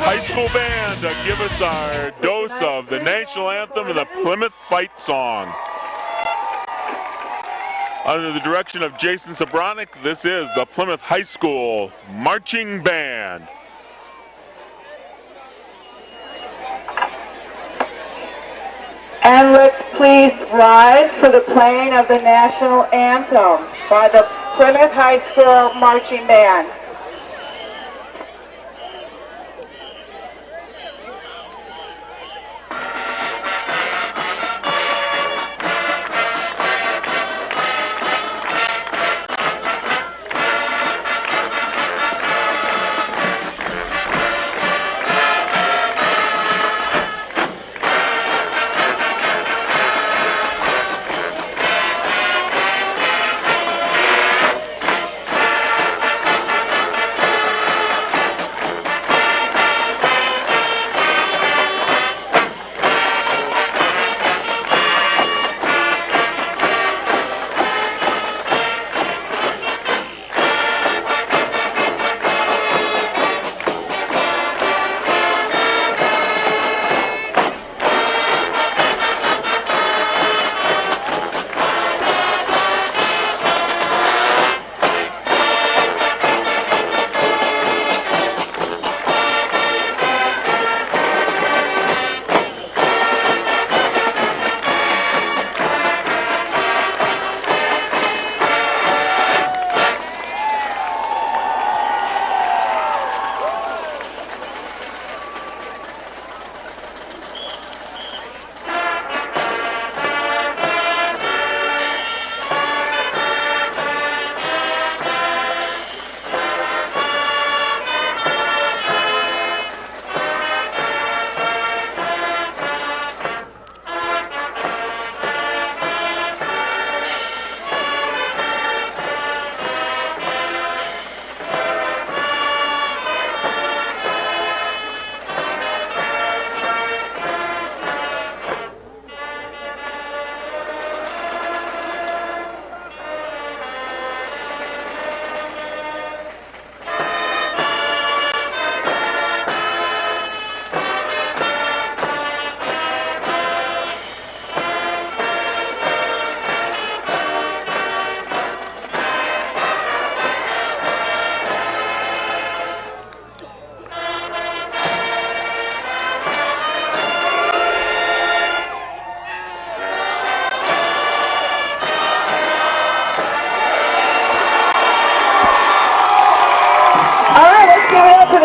High School Band to give us our dose of the national anthem and the Plymouth Fight Song. Under the direction of Jason Sobronic, this is the Plymouth High School Marching Band. And let's please rise for the playing of the national anthem by the Plymouth High School Marching Band.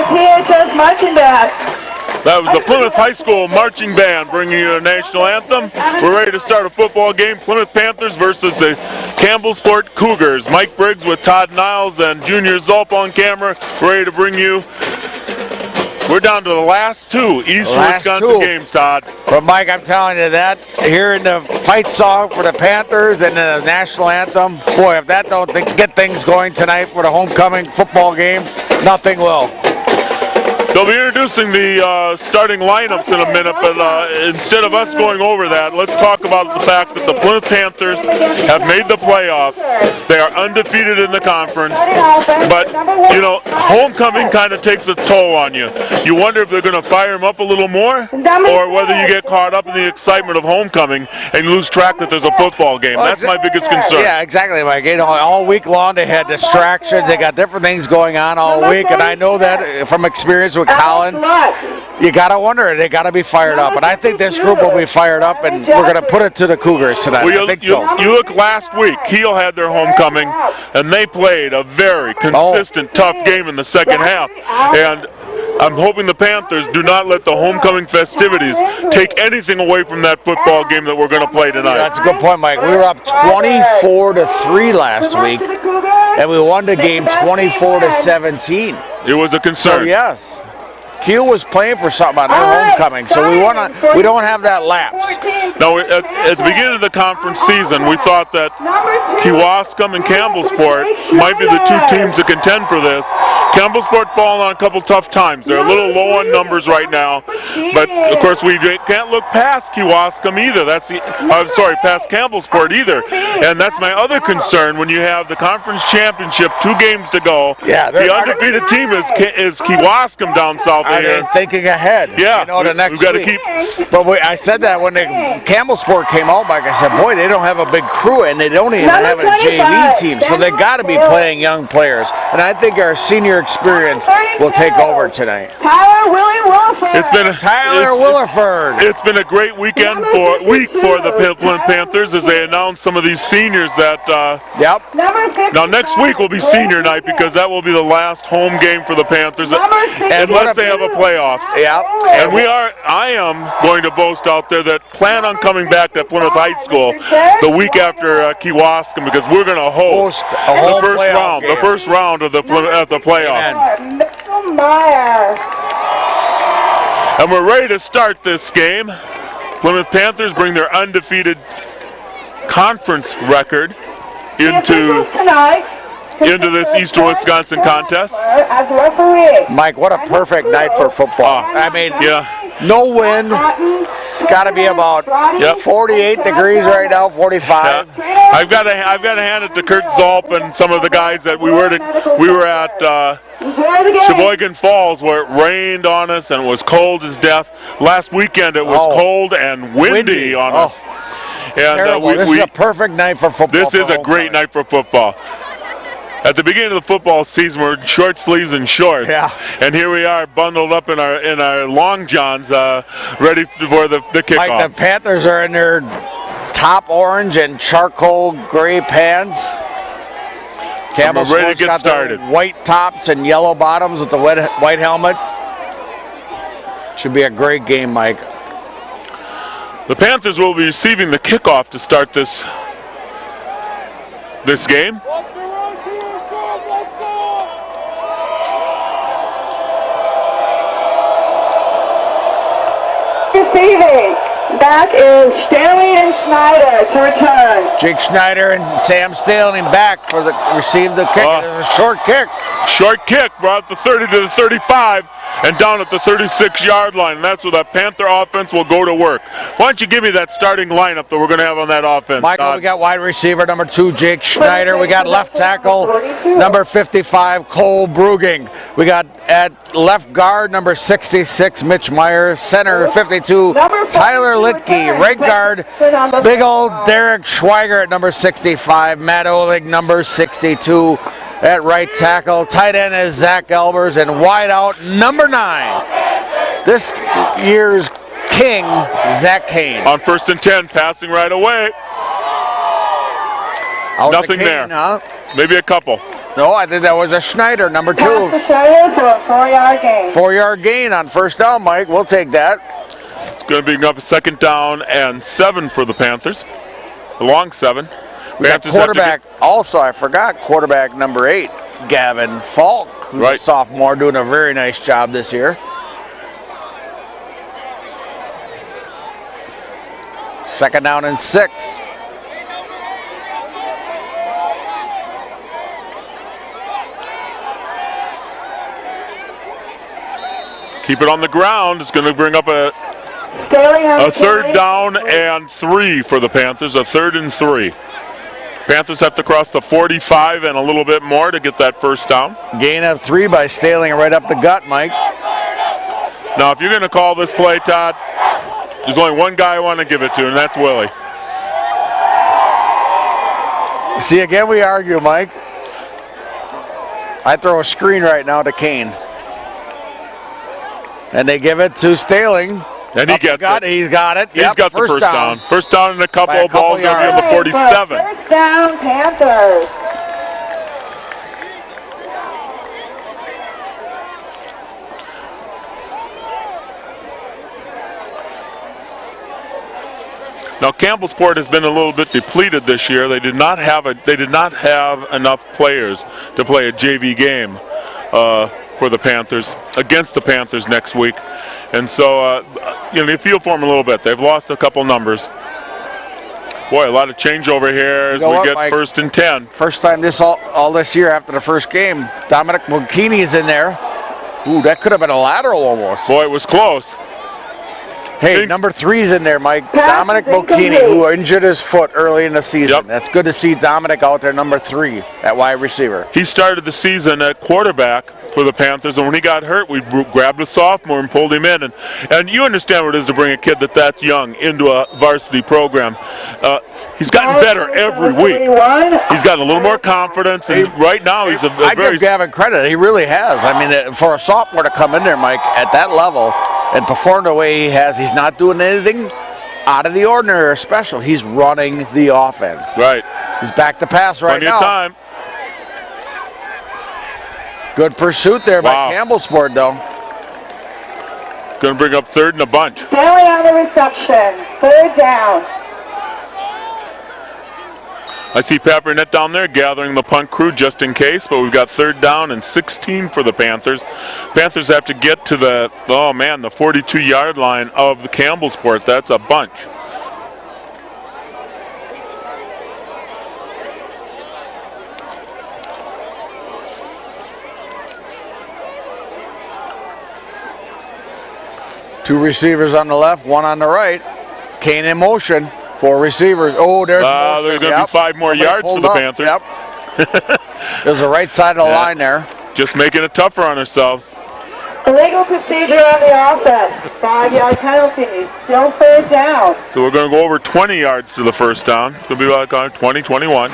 PHS Marching Band. That was the Plymouth High School Marching Band bringing you the national anthem. We're ready to start a football game. Plymouth Panthers versus the Campbellsport Cougars. Mike Briggs with Todd Niles and Junior Zulp on camera. Ready to bring you. We're down to the last two Eastern Wisconsin games, Todd. But Mike, I'm telling you that, hearing the fight song for the Panthers and the national anthem, boy, if that don't get things going tonight for the homecoming football game, nothing will. They'll be introducing the starting lineups in a minute, but instead of us going over that, let's talk about the fact that the Plymouth Panthers have made the playoffs. They are undefeated in the conference, but, you know, homecoming kind of takes its toll on you. You wonder if they're going to fire them up a little more, or whether you get caught up in the excitement of homecoming and lose track that there's a football game. That's my biggest concern. Yeah, exactly, Mike. You know, all week long they had distractions. They got different things going on all week, and I know that from experience with Colin, you got to wonder, they got to be fired up. And I think this group will be fired up, and we're going to put it to the Cougars tonight. Well, I think so. You look last week, Kiel had their homecoming, and they played a very consistent, tough game in the second half. And I'm hoping the Panthers do not let the homecoming festivities take anything away from that football game that we're going to play tonight. That's a good point, Mike. We were up 24-3 last week, and we won the game 24-17. It was a concern. So, yes. Kiel was playing for something on their homecoming, so we don't have that lapse. No, at the beginning of the conference season, we thought that Kewaskum and Campbellsport might be the two teams that contend for this. Campbellsport fallen on a couple tough times. They're a little low on numbers right now, but of course we can't look past Kewaskum either. Past Campbellsport either, and that's my other concern when you have the conference championship, 2 games to go. Yeah, the undefeated team is Kewaskum down south. Are they thinking ahead? Yeah, You know, the next we've got to week. keep. But I said that when the Campbell Sport came out, Mike. I said, boy, they don't have a big crew, and they don't even have a JV team, so they got to be playing young players. And I think our senior experience will take over tonight. Tyler Willie Williford. It's been Tyler it's- Williford. It's been a great weekend for the Plymouth Panthers as they announce some of these seniors that. Yep. Number 55, Now next week will be senior night because that will be the last home game for the Panthers unless they have a playoff. Yep. And I am going to boast out there that plan on coming back to Plymouth High School the week after Kewaskum because we're going to host a the whole first playoff round, game. the first round of the playoffs. Amen. Mitchell Meyer. And we're ready to start this game. Plymouth Panthers bring their undefeated conference record The into officials tonight. this Eastern Wisconsin contest. As referee. Mike, what a perfect night for football. I mean, Yeah. no wind. It's got to be about 48 degrees right now, 45. Yeah. I've got to hand it to Kurt Zolp and some of the guys that we were at Enjoy the game. Sheboygan Falls where it rained on us and it was cold as death. Last weekend it was cold and windy on us. And Terrible. This is a perfect night for football. this is a great night for football. At the beginning of the football season, we're in short sleeves and shorts. Yeah. And here we are, bundled up in our long johns, ready for the kickoff. Like the Panthers are in their top orange and charcoal gray pants. Campbell ready to Sports get got their started. white tops and yellow bottoms with the white helmets. Should be a great game, Mike. The Panthers will be receiving the kickoff to start this game. Receiving. Back is Stanley and Schneider to return. Jake Schneider and Sam Staling back for receive the kick. It's a short kick. Short kick brought the 30 to the 35 and down at the 36-yard line. And that's where that Panther offense will go to work. Why don't you give me that starting lineup that we're going to have on that offense, Michael, Todd? we got wide receiver number 2, Jake Schneider. We got left tackle number 55, Cole Bruging. We got at left guard number 66, Mitch Myers. Center 52, Tyler Litke. Right guard, big old Derek Schweiger at number 65. Matt Olig, number 62. At right tackle, tight end is Zach Elbers, and wide out number 9. This year's king, Zach Kane. On 1st and 10, passing right away. Out to Nothing Kane, there. Huh? Maybe a couple. No, I think that was a Schneider, number 2. Pass to Schneider for a 4-yard gain. 4-yard gain on first down, Mike. We'll take that. It's going to be enough a 2nd down and 7 for the Panthers. A long 7. We got Panthers have to quarterback, also, I forgot, quarterback number 8, Gavin Falk, who's a Right. sophomore, doing a very nice job this year. 2nd down and 6. Keep it on the ground. It's going to bring up a Staling on 3rd down and 3 for the Panthers. A 3rd and 3. Panthers have to cross the 45 and a little bit more to get that first down. Gain of 3 by Staling right up the gut, Mike. Now, if you're going to call this play, Todd, there's only one guy I want to give it to, and that's Willie. See, again, we argue, Mike. I throw a screen right now to Kane. And they give it to Staling. And he Up the gets gut, it. He's got it. He's Yep, got the first down. First down and a couple By a of balls. couple Going to be on the 47. First down, Panthers. Now Campbellsport has been a little bit depleted this year. They did not have enough players to play a JV game for the Panthers against the Panthers next week, and so you feel for them a little bit. They've lost a couple numbers. Boy, a lot of changeover here as You know we what, get Mike? 1st and 10. First time all this year after the first game. Dominic Mokini is in there. Ooh, that could have been a lateral almost. Boy, it was close. Hey, number 3's in there, Mike. Dominic Bocchini, who injured his foot early in the season. Yep. That's good to see Dominic out there, number 3, at wide receiver. He started the season at quarterback for the Panthers, and when he got hurt, we grabbed a sophomore and pulled him in. And you understand what it is to bring a kid that's young into a varsity program. He's gotten better every week. He's gotten a little more confidence, and right now he's I give Gavin credit. He really has. I mean, for a sophomore to come in there, Mike, at that level and perform the way he has, he's not doing anything out of the ordinary or special. He's running the offense. Right. He's back to pass right Plenty now. of time. Good pursuit there by Campbellsport, though. It's going to bring up 3rd and a bunch. Stanley on the reception. 3rd down. I see Pat Burnett down there gathering the punt crew just in case, but we've got 3rd down and 16 for the Panthers. Panthers have to get to the 42-yard line of the Campbellsport. That's a bunch. Two receivers on the left, one on the right. Kane in motion. 4 receivers. Oh, there's there's going to be 5 more yards for the Panthers. Yep. There's the right side of the line there. Just making it tougher on ourselves. Illegal procedure on the offense. 5-yard penalty. Still 3rd down. So we're going to go over 20 yards to the first down. It's going to be like 20, 21.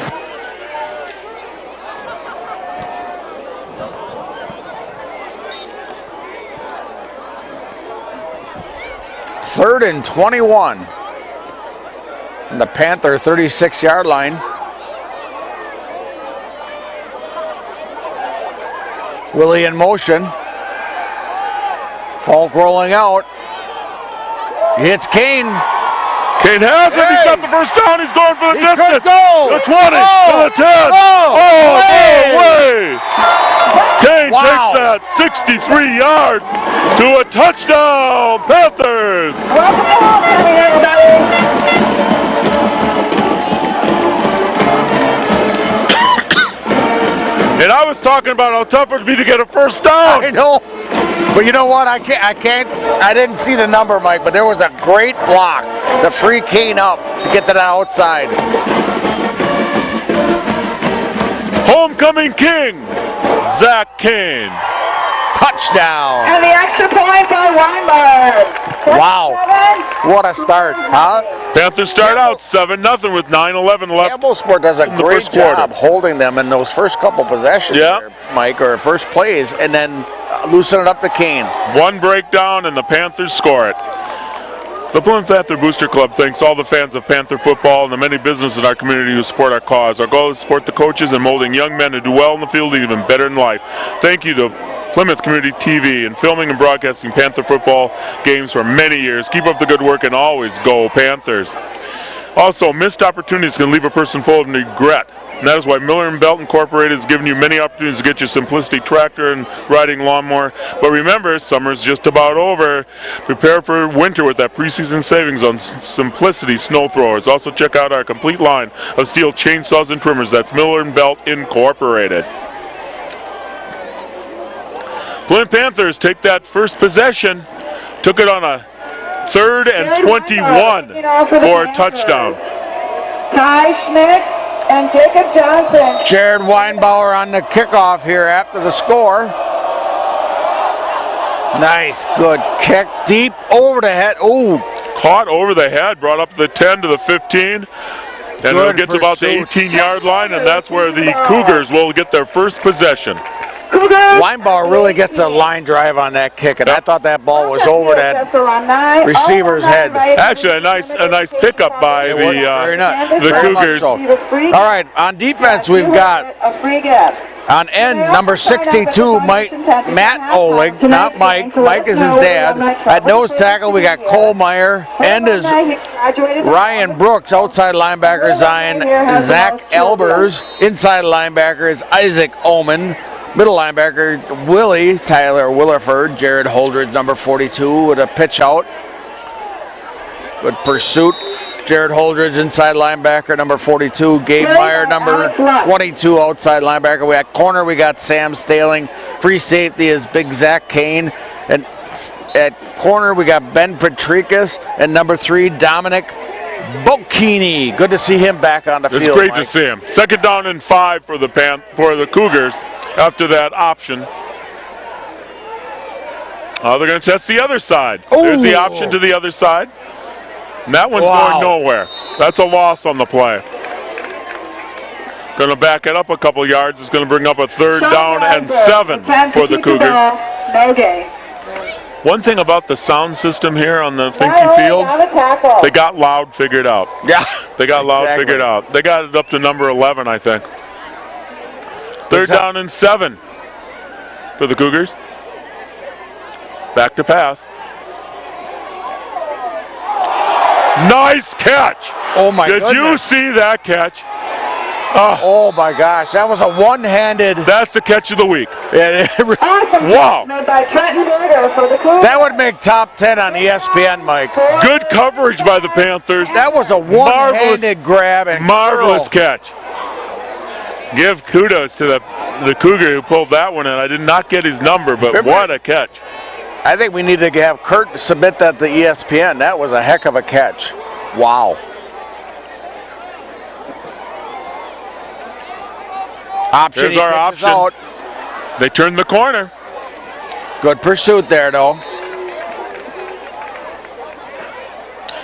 Third and 21. And the Panther 36-yard line. Willie in motion. Falk rolling out. He hits Kane. Kane has it. He's got the first down. He's going for the He distance. could go. The 20. To the 10. Oh, no way. Kane Wow. takes that 63 yards to a touchdown. Panthers. Welcome to homecoming, everybody. And I was talking about how tough it would be to get a first down. I know. But you know what? I didn't see the number, Mike, but there was a great block to free Kane up to get to the outside. Homecoming king, Zach Kane. Touchdown. And the extra point by Weinberg. Wow. What a start, huh? Panthers start out 7-0 with 9:11 left. Campbellsport does a in the great first quarter. job holding them in those first couple possessions, Yeah. there, Mike, or first plays, and then loosen it up to Kane. One breakdown and the Panthers score it. The Plymouth Panther Booster Club thanks all the fans of Panther football and the many businesses in our community who support our cause. Our goal is to support the coaches and molding young men to do well in the field and even better in life. Thank you to Plymouth Community TV and filming and broadcasting Panther football games for many years. Keep up the good work and always go Panthers. Also, missed opportunities can leave a person full of regret. And that is why Miller & Belt Incorporated has given you many opportunities to get your Simplicity tractor and riding lawnmower. But remember, summer's just about over. Prepare for winter with that preseason savings on Simplicity snow throwers. Also check out our complete line of steel chainsaws and trimmers. That's Miller & Belt Incorporated. Plymouth Panthers take that first possession. Took it on a 3rd and 21 for a touchdown. Ty Schmidt and Jacob Johnson. Jared Weinbauer on the kickoff here after the score. Nice, good kick, deep over the head. Ooh, Caught over the head, brought up the 10 to the 15. And it'll get to about the 18-yard line, and that's where the Cougars will get their first possession. Weinbauer really gets a line drive on that kick, and I thought that ball was over that receiver's head. Actually, a nice pickup by Very nice. the Very much Cougars. so. All right, on defense we've got a free gift. on end number 62, Matt Oleg, not Mike. Mike is his dad. At nose tackle we got Cole Meyer. End is Ryan Brooks. Outside linebacker Zach Elbers. Inside linebacker is Isaac Oman. Middle linebacker Willie Tyler Williford. Jared Holdridge, number 42, with a pitch out. Good pursuit. Jared Holdridge, inside linebacker, number 42. Gabe Meyer, number 22, outside linebacker. We got corner, we got Sam Staling. Free safety is big Zach Kane. And at corner, we got Ben Petrikis, and number 3, Dominic Bocchini. Good to see him back on the It's field. great Mike. to see him. 2nd down and 5 for the Cougars after that option. They're going to test the other side. There's the Ooh. option to the other side. And that one's Wow. going nowhere. That's a loss on the play. Going to back it up a couple yards. It's going to bring up a 3rd down and 7 for the Cougars. No gain. One thing about the sound system here on the By the Finke way, Field, down the tackle. they got loud figured out. Yeah. They got loud Exactly. figured out. They got it up to number 11, I think. 3rd down and 7 for the Cougars. Back to pass. Nice catch. Oh, my Did you goodness. see that catch? Oh, my gosh. That was a one-handed. That's the catch of the week. Awesome. Wow. Made by Trenton Berger for the Cougars. That would make top 10 on ESPN, Mike. Good coverage by the Panthers. That was a one-handed grab and Marvelous curl. catch. Give kudos to the Cougar who pulled that one in. I did not get his number, but Remember- what a catch. I think we need to have Kurt submit that to ESPN. That was a heck of a catch. Wow. Option. There's he our pitches option. out. They turned the corner. Good pursuit there, though.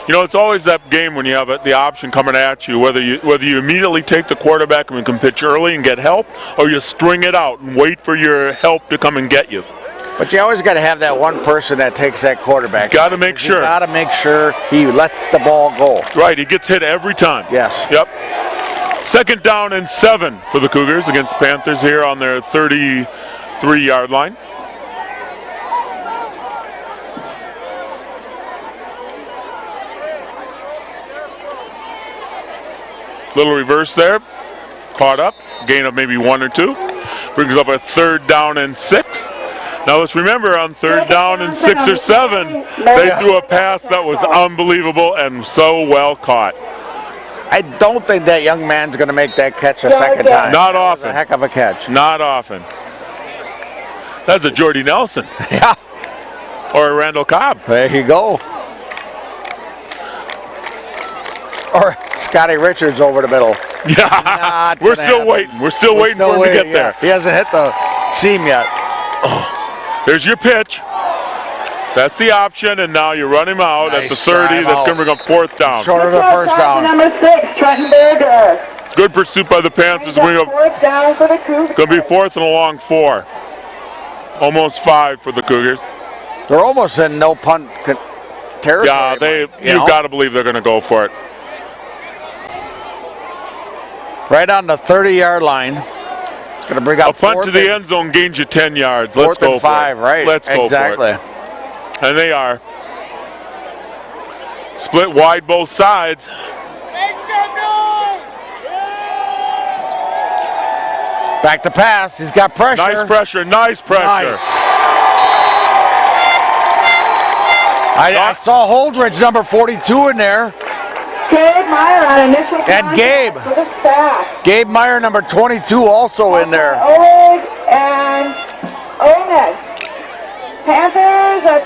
You know, it's always that game when you have the option coming at you, whether you immediately take the quarterback and can pitch early and get help, or you string it out and wait for your help to come and get you. But you always got to have that one person that takes that quarterback. Got to make sure. You got to make sure he lets the ball go. Right, he gets hit every time. Yes. Yep. 2nd down and 7 for the Cougars against the Panthers here on their 33-yard line. Little reverse there. Caught up. Gain of maybe 1 or 2. Brings up a 3rd down and 6. Now let's remember on 3rd down and 6 or 7, they threw a pass that was unbelievable and so well caught. I don't think that young man's going to make that catch a second time. Not That was often. a heck of a catch. Not often. That's a Jordy Nelson Yeah. or a Randall Cobb. There you go. Or Scotty Richards over the middle. Yeah, Not we're gonna still happen. waiting. We're still waiting for him to get there. He hasn't hit the seam yet. Here's your pitch. That's the option, and now you run him out at the Nice 30. drive That's out. going to bring up 4th down. Short of the first down. Number 6, Trenton Berger. Good pursuit by the Panthers. Bring up. 4th down for the Cougars. Going to be 4th and a long 4. Almost 5 for the Cougars. They're almost in no punt territory. Yeah, you've got to believe they're going to go for it. Right on the 30-yard line. It's going to bring up A punt to the end zone gains you 10 yards. Let's 4th go and for 5, it. right? Let's go exactly. for it. And they are. Split wide both sides. Back to pass. He's got pressure. Nice pressure, nice pressure. Nice. I saw Holdridge, number 42, in there. Gabe Meyer on initial And contact Gabe. for the staff. Gabe Meyer, number 22, also in there. Oleg and Omed. Panthers at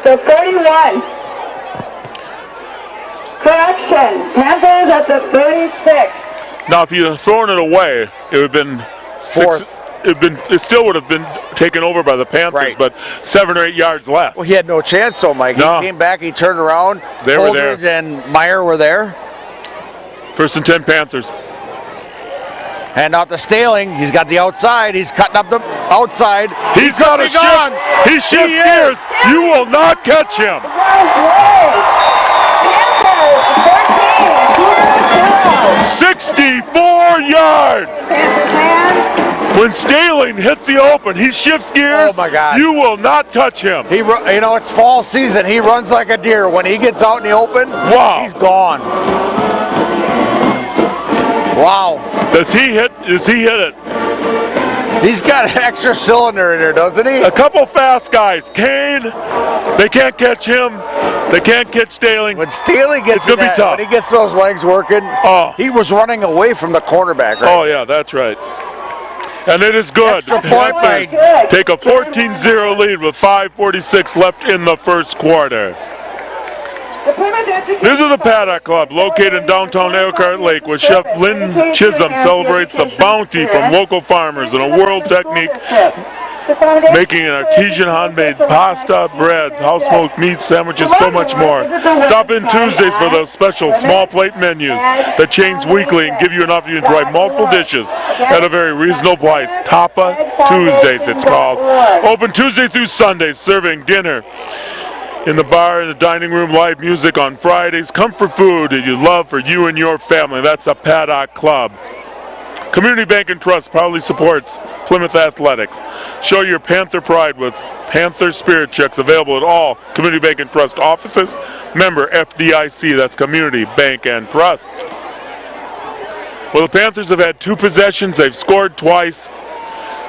the 31. Correction. Panthers at the 36. Now, if you had thrown it away, it would have been Fourth. It still would have been taken over by the Panthers, Right. but 7 or 8 yards left. Well, he had no chance, though, Mike. No. He came back, he turned around. They were there. Holdridge and Meyer were there. 1st and 10 Panthers. And out to Staling. He's got the outside. He's cutting up the outside. He's got a coming on. shift. He shifts He is. gears. You will not catch him. Right way. Panthers 14. 64 yards. Panthers hands. When Staling hits the open, he shifts gears. Oh, my God. You will not touch him. It's fall season. He runs like a deer. When he gets out in the open, Wow. he's gone. Wow. Does he hit it? He's got an extra cylinder in there, doesn't he? A couple fast guys. Kane, they can't catch him. They can't catch Staling. When Staley gets It's gonna in be that, tough. when he gets those legs working, Oh. he was running away from the cornerback, right? Oh, yeah, that's right. And it is good. Extra point Panthers by- take a 14-0 lead with 5:46 left in the first quarter. The Plymouth Education This is the Paddock Club, located in downtown Elkhart Lake, where Chef Lynn Chisholm celebrates the bounty from local farmers and a world technique, making an artesian handmade pasta, breads, house-smoked meats, sandwiches, so much more. Stop in Tuesdays for those special small plate menus that change weekly and give you an opportunity to try multiple dishes at a very reasonable price. Tapa Tuesdays, it's called. Open Tuesday through Sunday, serving dinner in the bar, in the dining room, live music on Fridays, comfort food that you love for you and your family. That's the Paddock Club. Community Bank and Trust proudly supports Plymouth Athletics. Show your Panther pride with Panther Spirit Checks, available at all Community Bank and Trust offices. Member FDIC, that's Community Bank and Trust. Well, the Panthers have had 2 possessions. They've scored twice.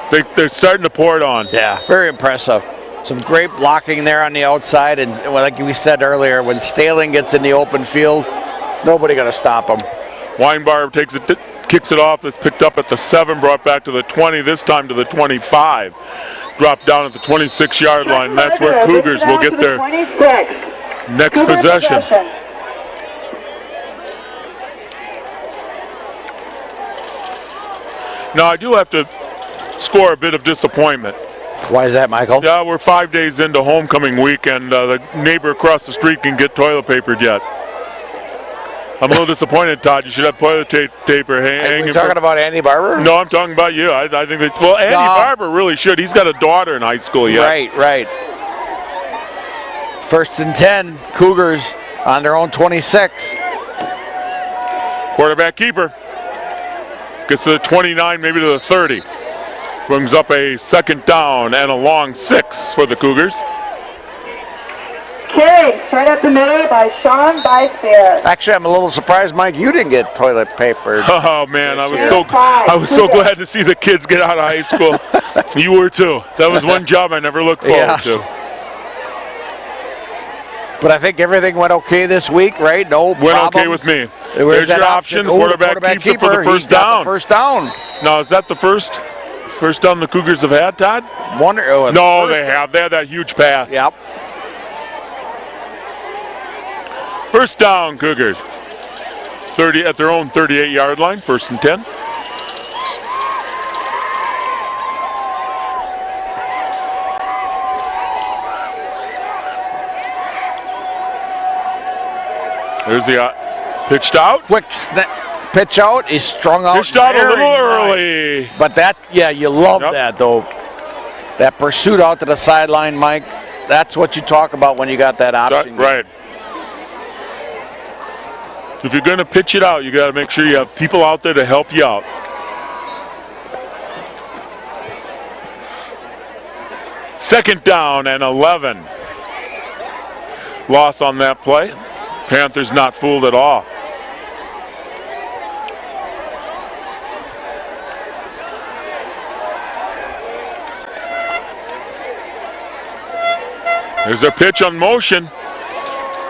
They're starting to pour it on. Yeah, very impressive. Some great blocking there on the outside, and like we said earlier, when Staling gets in the open field, nobody going to stop him. Weinbar takes it, kicks it off. It's picked up at the 7, brought back to the 20, this time to the 25. Dropped down at the 26-yard line, and that's where Cougars will get their 26. next possession. Now, I do have to score a bit of disappointment. Why is that, Michael? Yeah, we're 5 days into homecoming week, and the neighbor across the street can get toilet papered yet. I'm a little disappointed, Todd. You should have toilet paper Are hanging. we talking about Andy Barber? No, I'm talking about you. I think that, well, Andy Barber really should. He's got a daughter in high school yet. Right. 1st and 10, Cougars on their own 26. Quarterback keeper. Gets to the 29, maybe to the 30. Brings up a 2nd down and a long 6 for the Cougars. Carried straight up the middle by Sean Beisbeer. Actually, I'm a little surprised, Mike, you didn't get toilet paper. Oh man, I was year. so glad to see the kids get out of high school. You were too. That was one job I never looked forward to. But I think everything went okay this week, right? No Went problems. okay with me. Where's There's your option. The quarterback keeps it for the first He got down. the first down. Now, is that the first down the Cougars have had, Todd? No, they have. They had that huge pass. Yep. First down, Cougars. 30 at their own 38-yard line. 1st and 10. There's the pitched out. Quick pitch out. He's strung out. Pitched out a little very early. nice. But you love that though. That pursuit out to the sideline, Mike. That's what you talk about when you got that option. Right. If you're going to pitch it out, you got to make sure you have people out there to help you out. Second down and 11. Loss on that play. Panthers not fooled at all. There's a pitch on motion.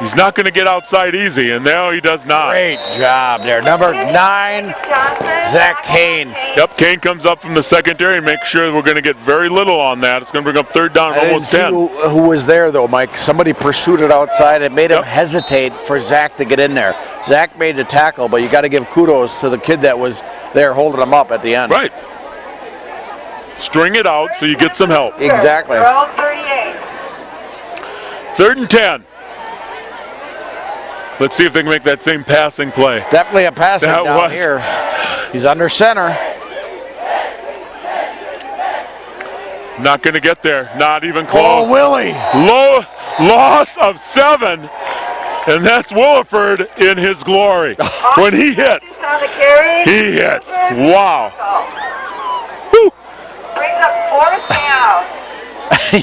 He's not going to get outside easy, and now he does not. Great job there. Number 9, Zach Kane. Yep, Kane comes up from the secondary and makes sure we're going to get very little on that. It's going to bring up 3rd down, almost 10. Who was there, though, Mike. Somebody pursued it outside. It made him hesitate for Zach to get in there. Zach made the tackle, but you got to give kudos to the kid that was there holding him up at the end. Right. String it out so you get some help. Exactly. 3rd and 10. Let's see if they can make that same passing play. Definitely a passing That down was. here. He's under center. Not going to get there. Not even close. Oh, Willie. Loss of 7. And that's Williford in his glory. When he hits, he hits. Wow. Whew. Brings up 4th down.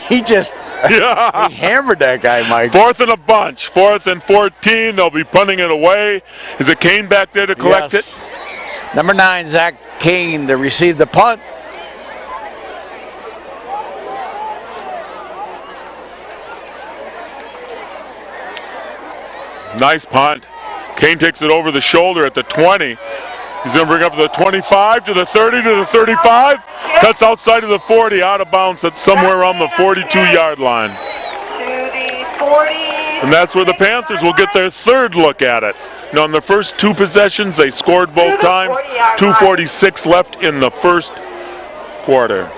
He just he hammered that guy, Mike. 4th and a bunch. 4th and 14. They'll be punting it away. Is it Kane back there to collect it? Number 9, Zach Kane, to receive the punt. Nice punt. Kane takes it over the shoulder at the 20. He's going to bring up to the 25, to the 30, to the 35. Cuts outside of the 40, out of bounds at somewhere around the 42-yard line. To the 40. And that's where the Panthers will get their third look at it. Now, in the first two possessions, they scored both times. 2:46 left in the first quarter.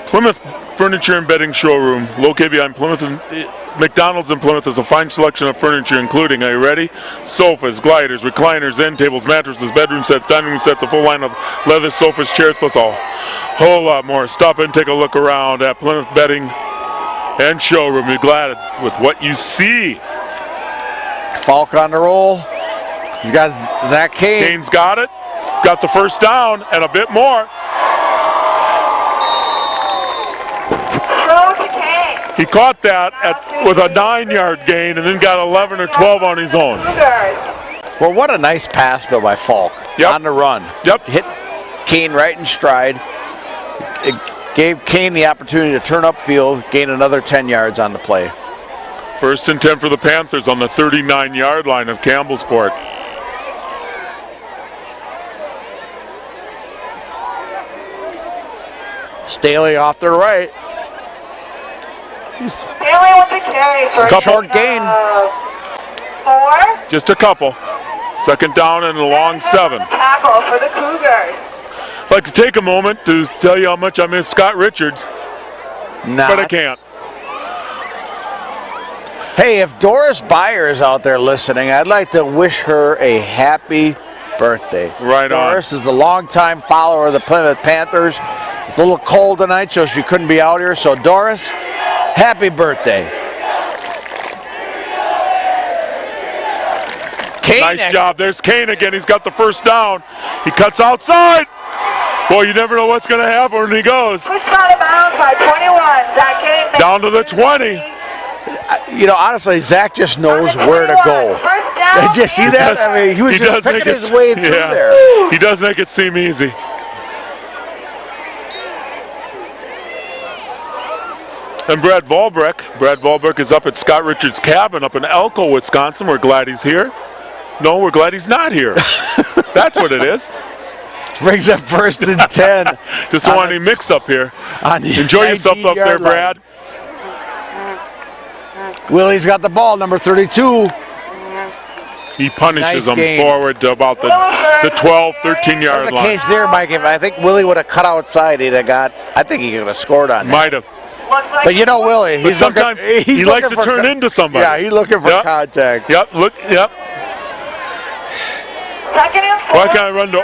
Plymouth Furniture and Bedding Showroom, located behind Plymouth and McDonald's in Plymouth, has a fine selection of furniture, including, are you ready? Sofas, gliders, recliners, end tables, mattresses, bedroom sets, dining room sets, a full line of leather sofas, chairs, plus a whole lot more. Stop and take a look around at Plymouth Bedding and Showroom. You're glad with what you see. Falk on the roll. He's got Zach Kane. Kane's got it. Got the first down and a bit more. Throw to Kane. He caught that with a 9-yard gain and then got 11 or 12 on his own. Cougars. Well, what a nice pass, though, by Falk on the run. Yep. Hit Kane right in stride. It gave Kane the opportunity to turn upfield, gain another 10 yards on the play. First and 10 for the Panthers on the 39-yard line of Campbellsport. Staley off to the right. Stanley with the carry for Couple short gain. 4. Just a couple. Second down and a long 7. Tackle for the Cougars. I'd like to take a moment to tell you how much I miss Scott Richards, but I can't. Hey, if Doris Beyer is out there listening, I'd like to wish her a happy birthday. Right on. Doris is a longtime follower of the Plymouth Panthers. It's a little cold tonight, so she couldn't be out here. So, Doris, happy birthday. Kane. Nice job. There's Kane again. He's got the first down. He cuts outside. Boy, you never know what's going to happen when he goes. Pushed out of bounds by 21. Zach Kane. Down to the 20. You know, honestly, Zach just knows where to go. First down. Did you see that? I mean, he was just picking his way through there. He does make it seem easy. And Brad Volbreck is up at Scott Richards' cabin up in Elko, Wisconsin. We're glad he's here. No, we're glad he's not here. That's what it is. Brings up first and 10. Just don't want any mix up here. Enjoy yourself up there, Brad. Willie's got the ball, number 32. He punishes Nice them forward to about the 12, 13-yard The line. case there, Mike, if I think Willie would have cut outside, he'd have got, I think he could have scored on that. Might have. But you know Willie, But sometimes he likes to turn into somebody. Yeah, he's looking for contact. Yep, look, yep. Second and 4. Why can't I run to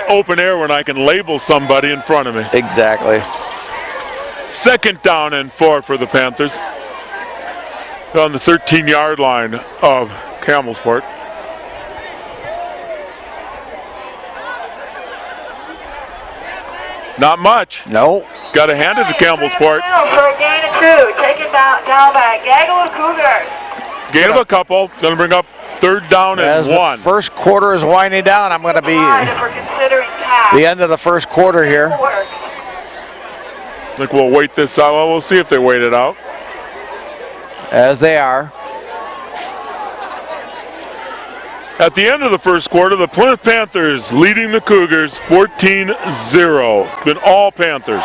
open air when I can label somebody in front of me? Exactly. Second down and 4 for the Panthers. On the 13-yard line of Campbellsport. Not much. No. Got to hand it to Campbellsport. For a gain of 2. Taken down by a gaggle of Cougars. Gain of a couple. Going to bring up third down As and 1. the first quarter is winding down, I'm going to be If we're considering pass. the end of the first quarter here. I think we'll wait this out. Well, we'll see if they wait it out. As they are. At the end of the first quarter, the Plymouth Panthers leading the Cougars 14-0. Been all Panthers.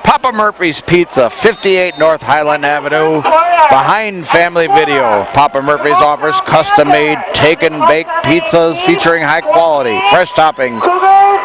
Papa Murphy's Pizza, 58 North Highland Avenue, behind Family Video. Papa Murphy's offers custom-made, take-and-bake pizzas featuring high quality, fresh toppings,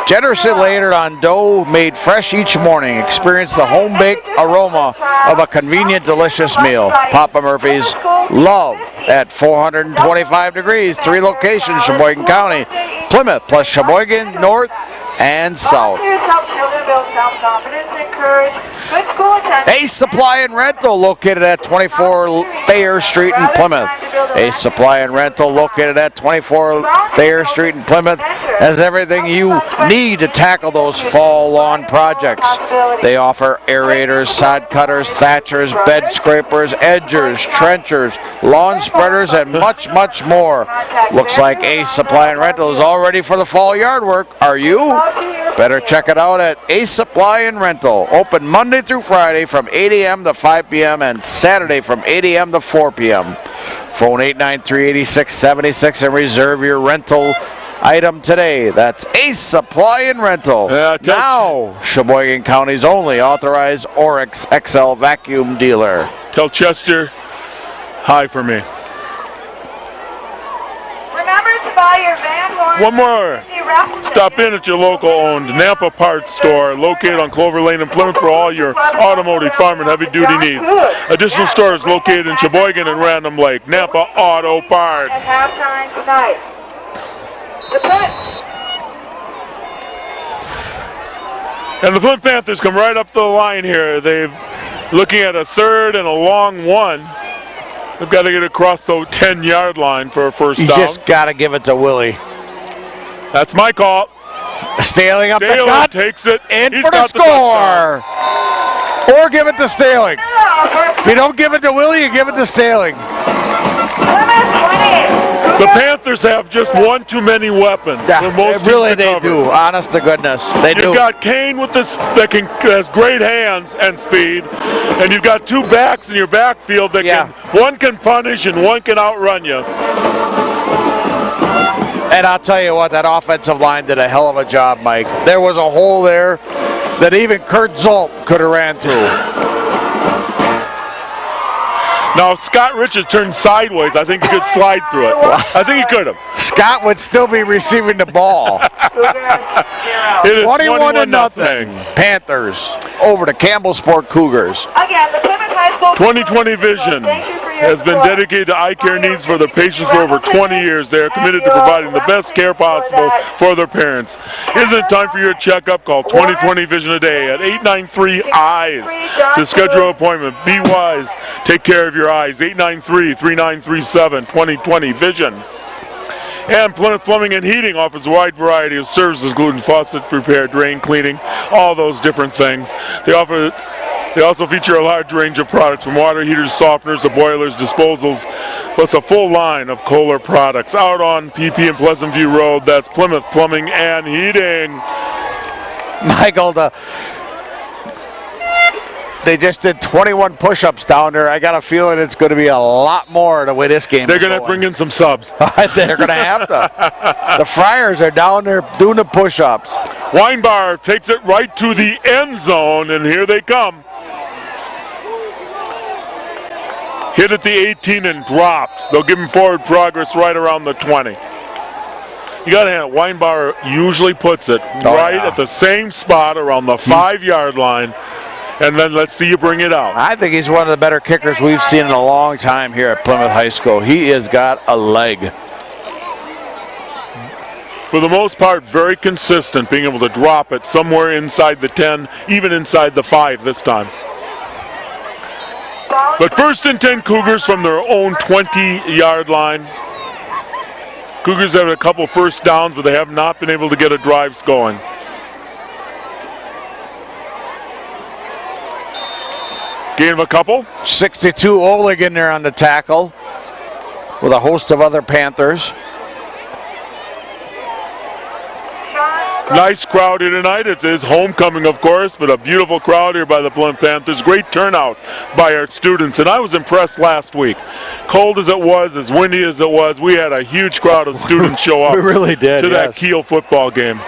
generously layered on dough made fresh each morning. Experience the home-baked aroma of a convenient, delicious meal. Papa Murphy's, love at 425 degrees, 3 locations, Sheboygan County, Plymouth, plus Sheboygan North and South. Help children build self-confidence, encourage good school attendance. Ace Supply and Rental located at 24 Thayer Street in Plymouth. Ace Supply and Rental located at 24 Thayer Street in Plymouth has everything you need to tackle those fall lawn projects. They offer aerators, sod cutters, thatchers, bed scrapers, edgers, trenchers, lawn spreaders, and much, much more. Looks like Ace Supply and Rental is all ready for the fall yard work. Are you? Better check it out at Ace Supply and Rental. Open Monday through Friday from 8 a.m. to 5 p.m. and Saturday from 8 a.m. to 4 p.m. Phone 893-8676 and reserve your rental item today. That's Ace Supply and Rental. Now, Sheboygan County's only authorized Oryx XL vacuum dealer. Tell Chester hi for me. Remember to buy your Van Horn. One more. Stop in at your local owned Nampa Parts store located on Clover Lane in Plymouth for all your automotive, farm, and heavy duty needs. Additional stores located in Sheboygan and Random Lake. Nampa Auto Parts. At halftime tonight. The Plymouth. And the Plymouth Panthers come right up the line here. They're looking at a third and a long one. They've got to get across the 10-yard line for a first down. You just got to give it to Willie. That's my call. Staling up the Staling gut. takes it. In He's for the got score. Or give it to Staling. If you don't give it to Willie, you give it to Staling. The Panthers have just one too many weapons. Yeah, for most really teams to they cover. do. Honest to goodness, they do. You've got Kane with this that has great hands and speed, and you've got two backs in your backfield that one can punish and one can outrun you. And I'll tell you what, that offensive line did a hell of a job, Mike. There was a hole there that even Kurt Zolt could have ran through. Now, if Scott Richards turned sideways, I think he could slide through it. I think he could have. Scott would still be receiving the ball. It is 21-0. Panthers over to Campbell Sport Cougars. Again, the Plymouth High School 2020 Vision has been dedicated to eye care needs for their patients for over 20 years. They are committed to providing the best care possible for their parents. Isn't it time for your checkup? Call 2020 Vision today at 893-EYES to schedule an appointment. Be wise. Take care of your eyes. 893-3937 2020 Vision. And Plymouth Plumbing and Heating offers a wide variety of services, including faucet repair, drain cleaning, all those different things. They also feature a large range of products from water heaters, softeners, to boilers, disposals, plus a full line of Kohler products. Out on PP and Pleasant View Road, that's Plymouth Plumbing and Heating. Michael, they just did 21 push-ups down there. I got a feeling it's going to be a lot more the way this game They're is going to bring in some subs. They're going to have to. The Friars are down there doing the push-ups. Weinbauer takes it right to the end zone, and here they come. Hit at the 18 and dropped. They'll give him forward progress right around the 20. You got to hand it. Weinbauer usually puts it at the same spot around the 5-yard line. And then let's see you bring it out. I think he's one of the better kickers we've seen in a long time here at Plymouth High School. He has got a leg. For the most part, very consistent, being able to drop it somewhere inside the 10, even inside the 5 this time. But first and 10 Cougars from their own 20-yard line. Cougars have a couple first downs, but they have not been able to get a drive going. Gain of a couple. 62 Oleg in there on the tackle with a host of other Panthers. Nice crowd here tonight. It is homecoming, of course, but a beautiful crowd here by the Plymouth Panthers. Great turnout by our students, and I was impressed last week. Cold as it was, as windy as it was, we had a huge crowd of students show up We really did, to that Kiel football game.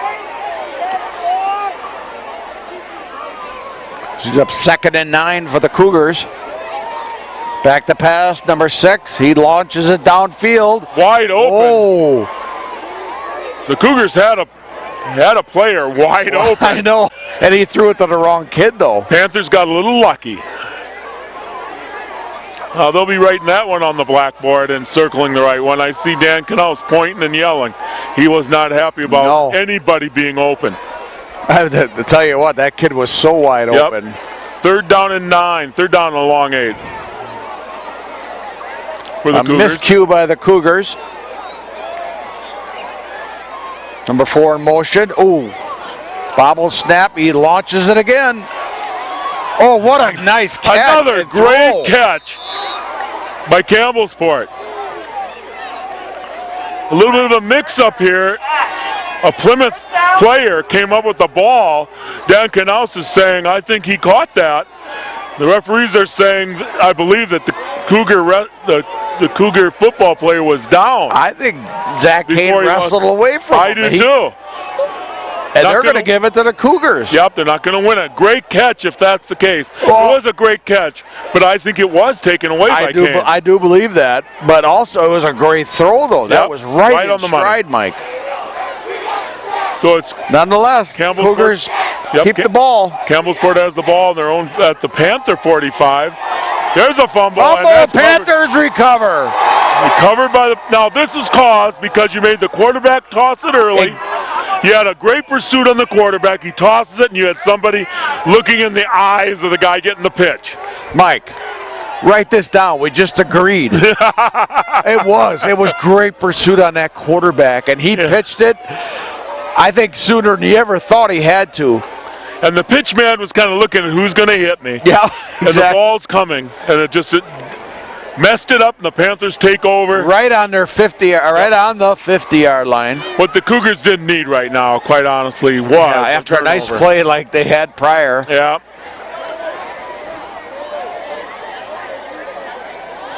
She's up 2nd and 9 for the Cougars. Back to pass, number 6. He launches it downfield. Wide open. Oh, The Cougars had a player wide open. I know. And he threw it to the wrong kid, though. Panthers got a little lucky. They'll be writing that one on the blackboard and circling the right one. I see Dan Knaus pointing and yelling. He was not happy about anybody being open. I have to tell you what, that kid was so wide open. 3rd down and 9. 3rd down and a long 8. For the Cougars. Miscue by the Cougars. Number 4 in motion. Ooh. Bobble snap. He launches it again. Oh, what a nice catch. Another great catch by Campbellsport. A little bit of a mix-up here. A Plymouth player came up with the ball. Dan Knaus is saying, I think he caught that. The referees are saying, I believe that the Cougar football player was down. I think Zach Kane wrestled away from him. I do too. And they're going to give it to the Cougars. Yep, they're not going to win it. Great catch if that's the case. Well, it was a great catch, but I think it was taken away by Kane. I do believe that, but also it was a great throw, though. That was right on the stride, Mike. So it's nonetheless, Cougars keep the ball. Campbellsport has the ball at the Panther 45. There's a fumble. And that's Panthers recover. Recovered by the. Now this is caused because you made the quarterback toss it early. You had a great pursuit on the quarterback. He tosses it, and you had somebody looking in the eyes of the guy getting the pitch. Mike, write this down. We just agreed. It was great pursuit on that quarterback, and he pitched it, I think, sooner than he ever thought he had to. And the pitch man was kind of looking at who's going to hit me. Yeah, exactly. And the ball's coming, and it messed it up, and the Panthers take over. Right on their 50, right on the 50-yard line. What the Cougars didn't need right now, quite honestly, was after a nice play like they had prior. Yeah.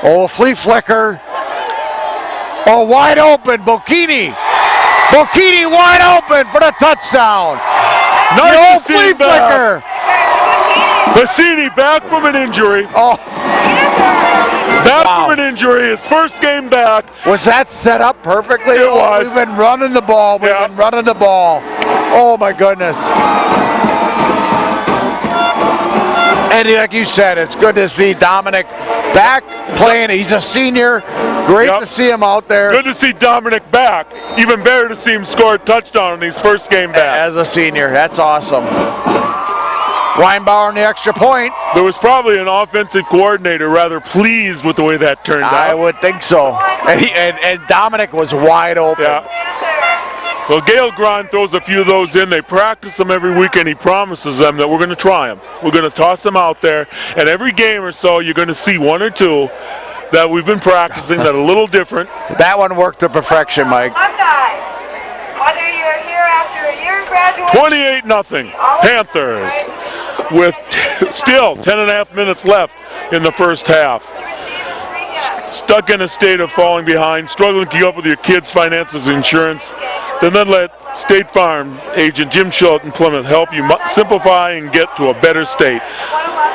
Oh, flea flicker. Oh, wide open, Bocchini. Bocchini wide open for the touchdown. Nice to see flea flicker. Bassini back from an injury. Oh. Back from an injury, his first game back. Was that set up perfectly? It was. We've been running the ball. We've been running the ball. Oh, my goodness. And like you said, it's good to see Dominic back playing. He's a senior. Great to see him out there. Good to see Dominic back. Even better to see him score a touchdown in his first game back. As a senior. That's awesome. Weinbauer on the extra point. There was probably an offensive coordinator rather pleased with the way that turned out. I would think so. And Dominic was wide open. Yeah. Well, Gail Grant throws a few of those in. They practice them every week, and he promises them that we're going to try them. We're going to toss them out there. And every game or so, you're going to see one or two that we've been practicing that are a little different. That one worked to perfection, Mike. Whether you're here after a year graduation. 28-0 Panthers with still 10.5 minutes left in the first half. Stuck in a state of falling behind, struggling to keep up with your kids' finances and insurance, then let State Farm agent Jim Schultz in Plymouth help you simplify and get to a better state.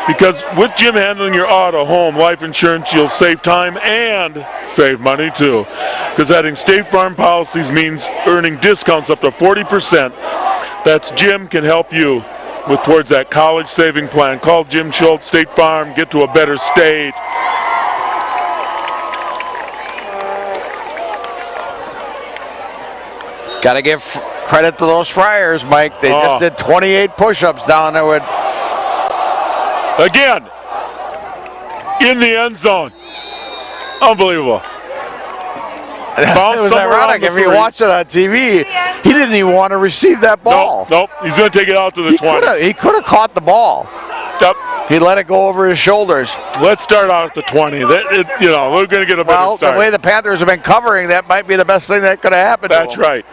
Because with Jim handling your auto, home, life insurance, you'll save time and save money too. Because adding State Farm policies means earning discounts up to 40%. That's Jim can help you towards that college saving plan. Call Jim Schultz, State Farm, get to a better state. Got to give credit to those Friars, Mike. They just did 28 push-ups down there with. Again, in the end zone. Unbelievable. It was ironic. If you watch it on TV, he didn't even want to receive that ball. Nope. He's going to take it out to the 20. He could have caught the ball. Yep. He let it go over his shoulders. Let's start out at the 20. We're going to get a better start. The way the Panthers have been covering, that might be the best thing that could have happened. That's right.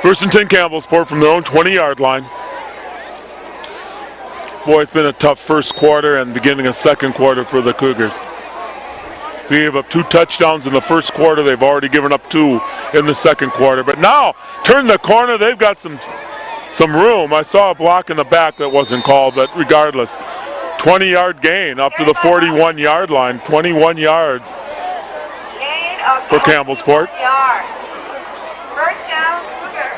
First and 10 Campbellsport from their own 20-yard line. Boy, it's been a tough first quarter and beginning of second quarter for the Cougars. They gave up 2 touchdowns in the first quarter. They've already given up 2 in the second quarter. But now, turn the corner. They've got some room. I saw a block in the back that wasn't called, but regardless, 20-yard gain up to the 41-yard line. 21 yards for Campbellsport. First down, Cougar.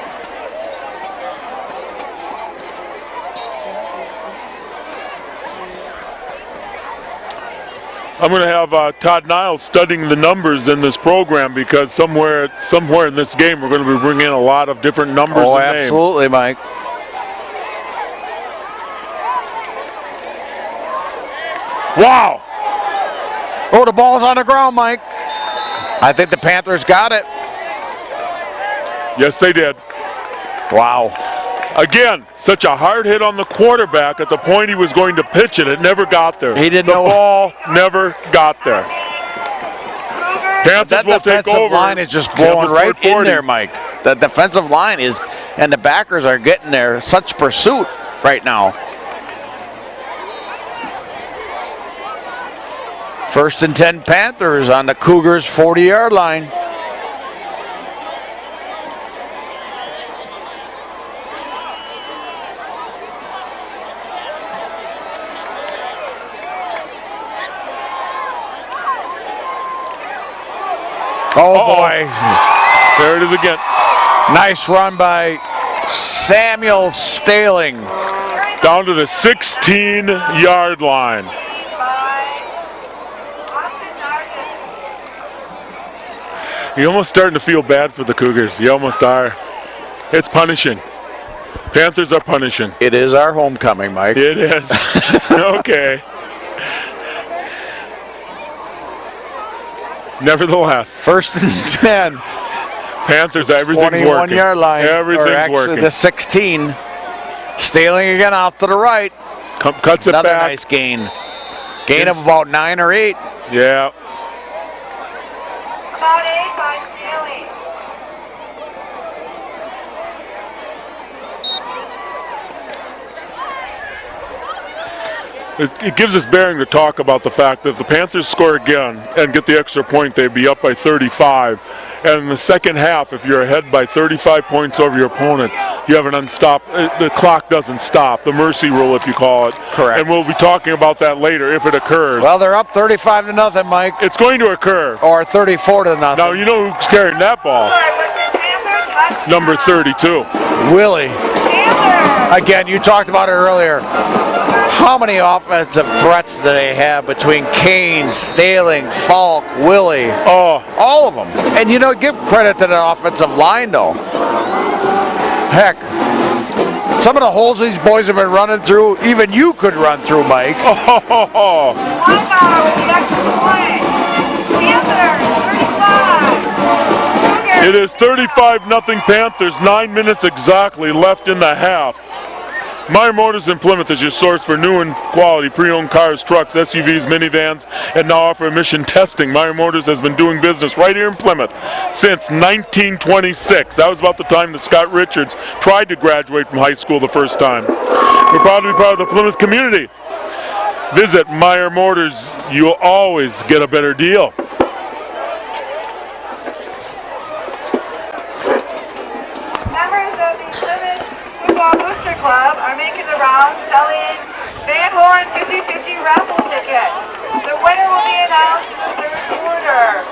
I'm going to have Todd Niles studying the numbers in this program because somewhere in this game we're going to be bringing in a lot of different numbers and names. Absolutely, Mike. Wow! Oh, the ball's on the ground, Mike. I think the Panthers got it. Yes, they did. Wow. Again, such a hard hit on the quarterback at the point he was going to pitch it. It never got there. He didn't the know. The ball never got there. Cougar Panthers That will take defensive over. line is just blowing Campbellsport right in 40. there, Mike. The defensive line is, and the backers are getting there. Such pursuit right now. 1st and 10 Panthers on the Cougars 40-yard line. Oh boy. There it is again. Nice run by Samuel Staling. Down to the 16-yard line. You're almost starting to feel bad for the Cougars. You almost are. It's punishing. Panthers are punishing. It is our homecoming, Mike. It is. Okay. Nevertheless, 1st and 10. Panthers, everything's working. 21-yard line. Everything's or actually working. the 16. Staling again out to the right. Cuts it Another back. nice gain. Gain of about 9 or 8. Yeah. About 8 by Stealing. It gives us bearing to talk about the fact that if the Panthers score again and get the extra point, they'd be up by 35. And in the second half, if you're ahead by 35 points over your opponent, you have an the clock doesn't stop, the mercy rule, if you call it. Correct. And we'll be talking about that later if it occurs. Well, they're up 35-0, Mike. It's going to occur. Or 34-0. Now, you know who's carrying that ball? Number 32. Willie. Again, you talked about it earlier. How many offensive threats do they have between Kane, Staling, Falk, Willie? Oh, All of them. And you know, give credit to the offensive line, though. Heck, some of the holes these boys have been running through, even you could run through, Mike. oh. It is 35-0 Panthers, 9 minutes exactly left in the half. Meyer Motors in Plymouth is your source for new and quality pre-owned cars, trucks, SUVs, minivans, and now offer emission testing. Meyer Motors has been doing business right here in Plymouth since 1926. That was about the time that Scott Richards tried to graduate from high school the first time. We're proud to be part of the Plymouth community. Visit Meyer Motors. You'll always get a better deal. Members of the Plymouth Football Booster Club are making the rounds selling Van Horn 50/50 raffle tickets. The winner will be announced in the third quarter.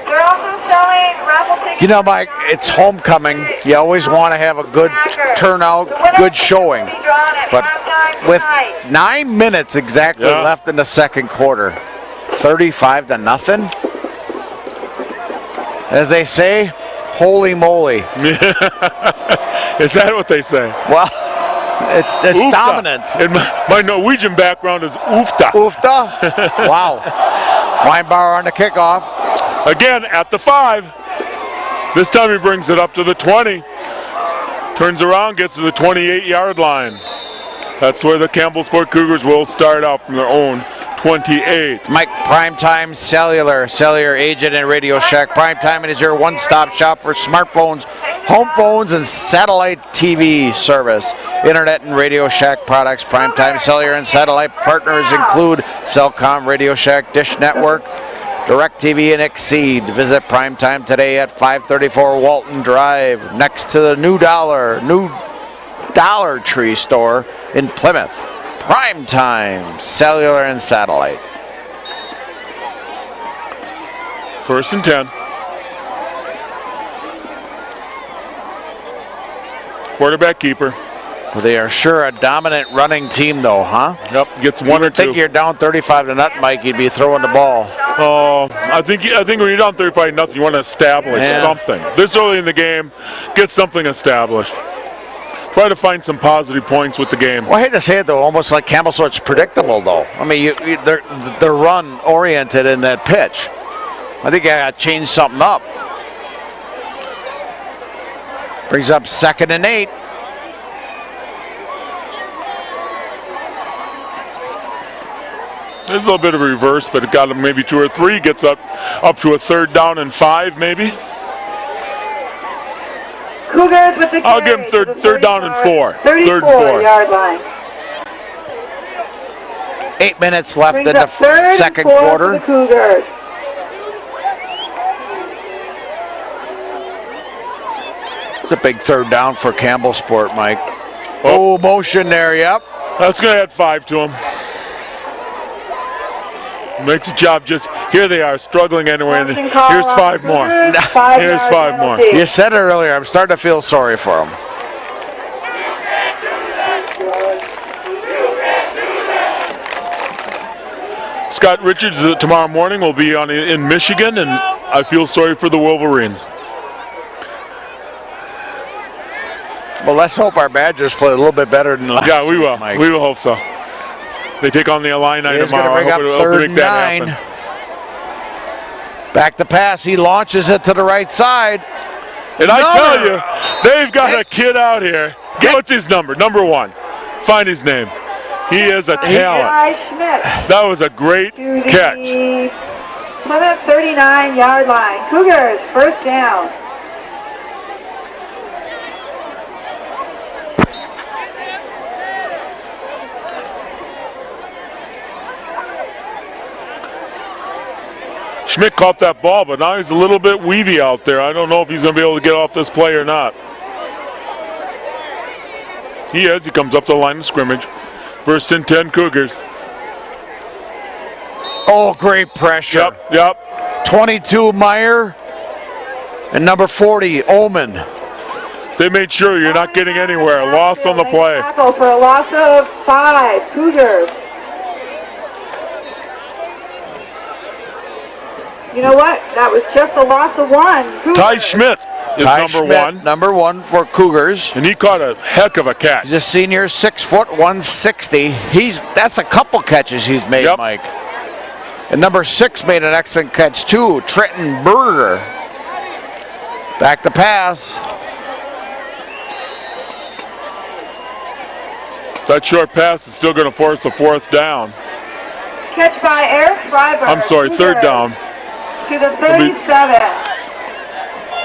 They're also selling raffle tickets. You know, Mike, it's homecoming. You always want to have a good turnout, good showing. But with 9 minutes exactly left in the second quarter, 35-0. As they say, holy moly. Is that what they say? Well, it's Oofta. dominance. And my Norwegian background is oofta. Oofta. Wow. Weinbauer on the kickoff. Again at the 5. This time he brings it up to the 20. Turns around, gets to the 28-yard line. That's where the Campbellsport Cougars will start out from their own 28. Mike, Primetime Cellular agent and Radio Shack. Primetime is your one-stop shop for smartphones, home phones, and satellite TV service. Internet and Radio Shack products. Primetime Cellular and satellite partners include Cellcom, Radio Shack, Dish Network, DirecTV, and Exceed. Visit Primetime today at 534 Walton Drive, next to the new Dollar Tree store in Plymouth. Primetime Cellular and satellite. 1st and 10. Quarterback keeper. Well, they are sure a dominant running team, though, huh? Yep, gets one or I think two. you're down 35-0, Mike. You'd be throwing the ball. I think when you're down 35-0, you want to establish Yeah. something. This early in the game, get something established. Try to find some positive points with the game. Well, I hate to say it, though, almost like Campbellsport's predictable, though. I mean, they're run-oriented in that pitch. I think I got to change something up. Brings up 2nd and 8. There's a little bit of a reverse, but it got him maybe 2 or 3. Gets up to a 3rd down and 5, maybe. Cougars with the I'll give him carry to the third down and 4. 34 3rd and 4. yard line. 8 minutes left Brings in the up 3rd and second 4 for quarter. the Cougars. It's a big 3rd down for Campbell Sport, Mike. Oh, motion there, yep. That's going to add 5 to him. Makes the job just, here they are, struggling anyway. And Motion call here's on 5 more. Cougars, Here's 5-yard 5 more. penalty. You said it earlier, I'm starting to feel sorry for him. Scott Richards tomorrow morning will be in Michigan, and I feel sorry for the Wolverines. Well, let's hope our Badgers play a little bit better than last Yeah, we week, will. Mike. We will hope so. They take on the Illini He's going to tomorrow. bring I up hope it'll 3rd make and that 9. happen. Back to pass. He launches it to the right side. And I Another. tell you, they've got a kid out here. What's his number? Number 1. Find his name. He is a talent. Ty Schmidt That was a great to the catch. Plymouth 39-yard line. Cougars, 1st down. Schmidt caught that ball, but now he's a little bit weavy out there. I don't know if he's going to be able to get off this play or not. He is. He comes up to the line of scrimmage. 1st and 10 Cougars. Oh, great pressure. Yep. 22, Meyer. And number 40, Omen. They made sure you're not getting anywhere. Loss on the play. Tackle for a loss of 5. Cougars. You know what? That was just a loss of 1. Cougars. Ty Schmidt is Ty number Schmidt, 1, Number 1 for Cougars. and he caught a heck of a catch. He's a senior, 6 foot, 160. That's a couple catches he's made, Yep. Mike. And number 6 made an excellent catch too, Trenton Berger. Back to pass. That short pass is still going to force a 4th down. Catch by Eric Freiberg. I'm sorry, 3rd down. To the 37.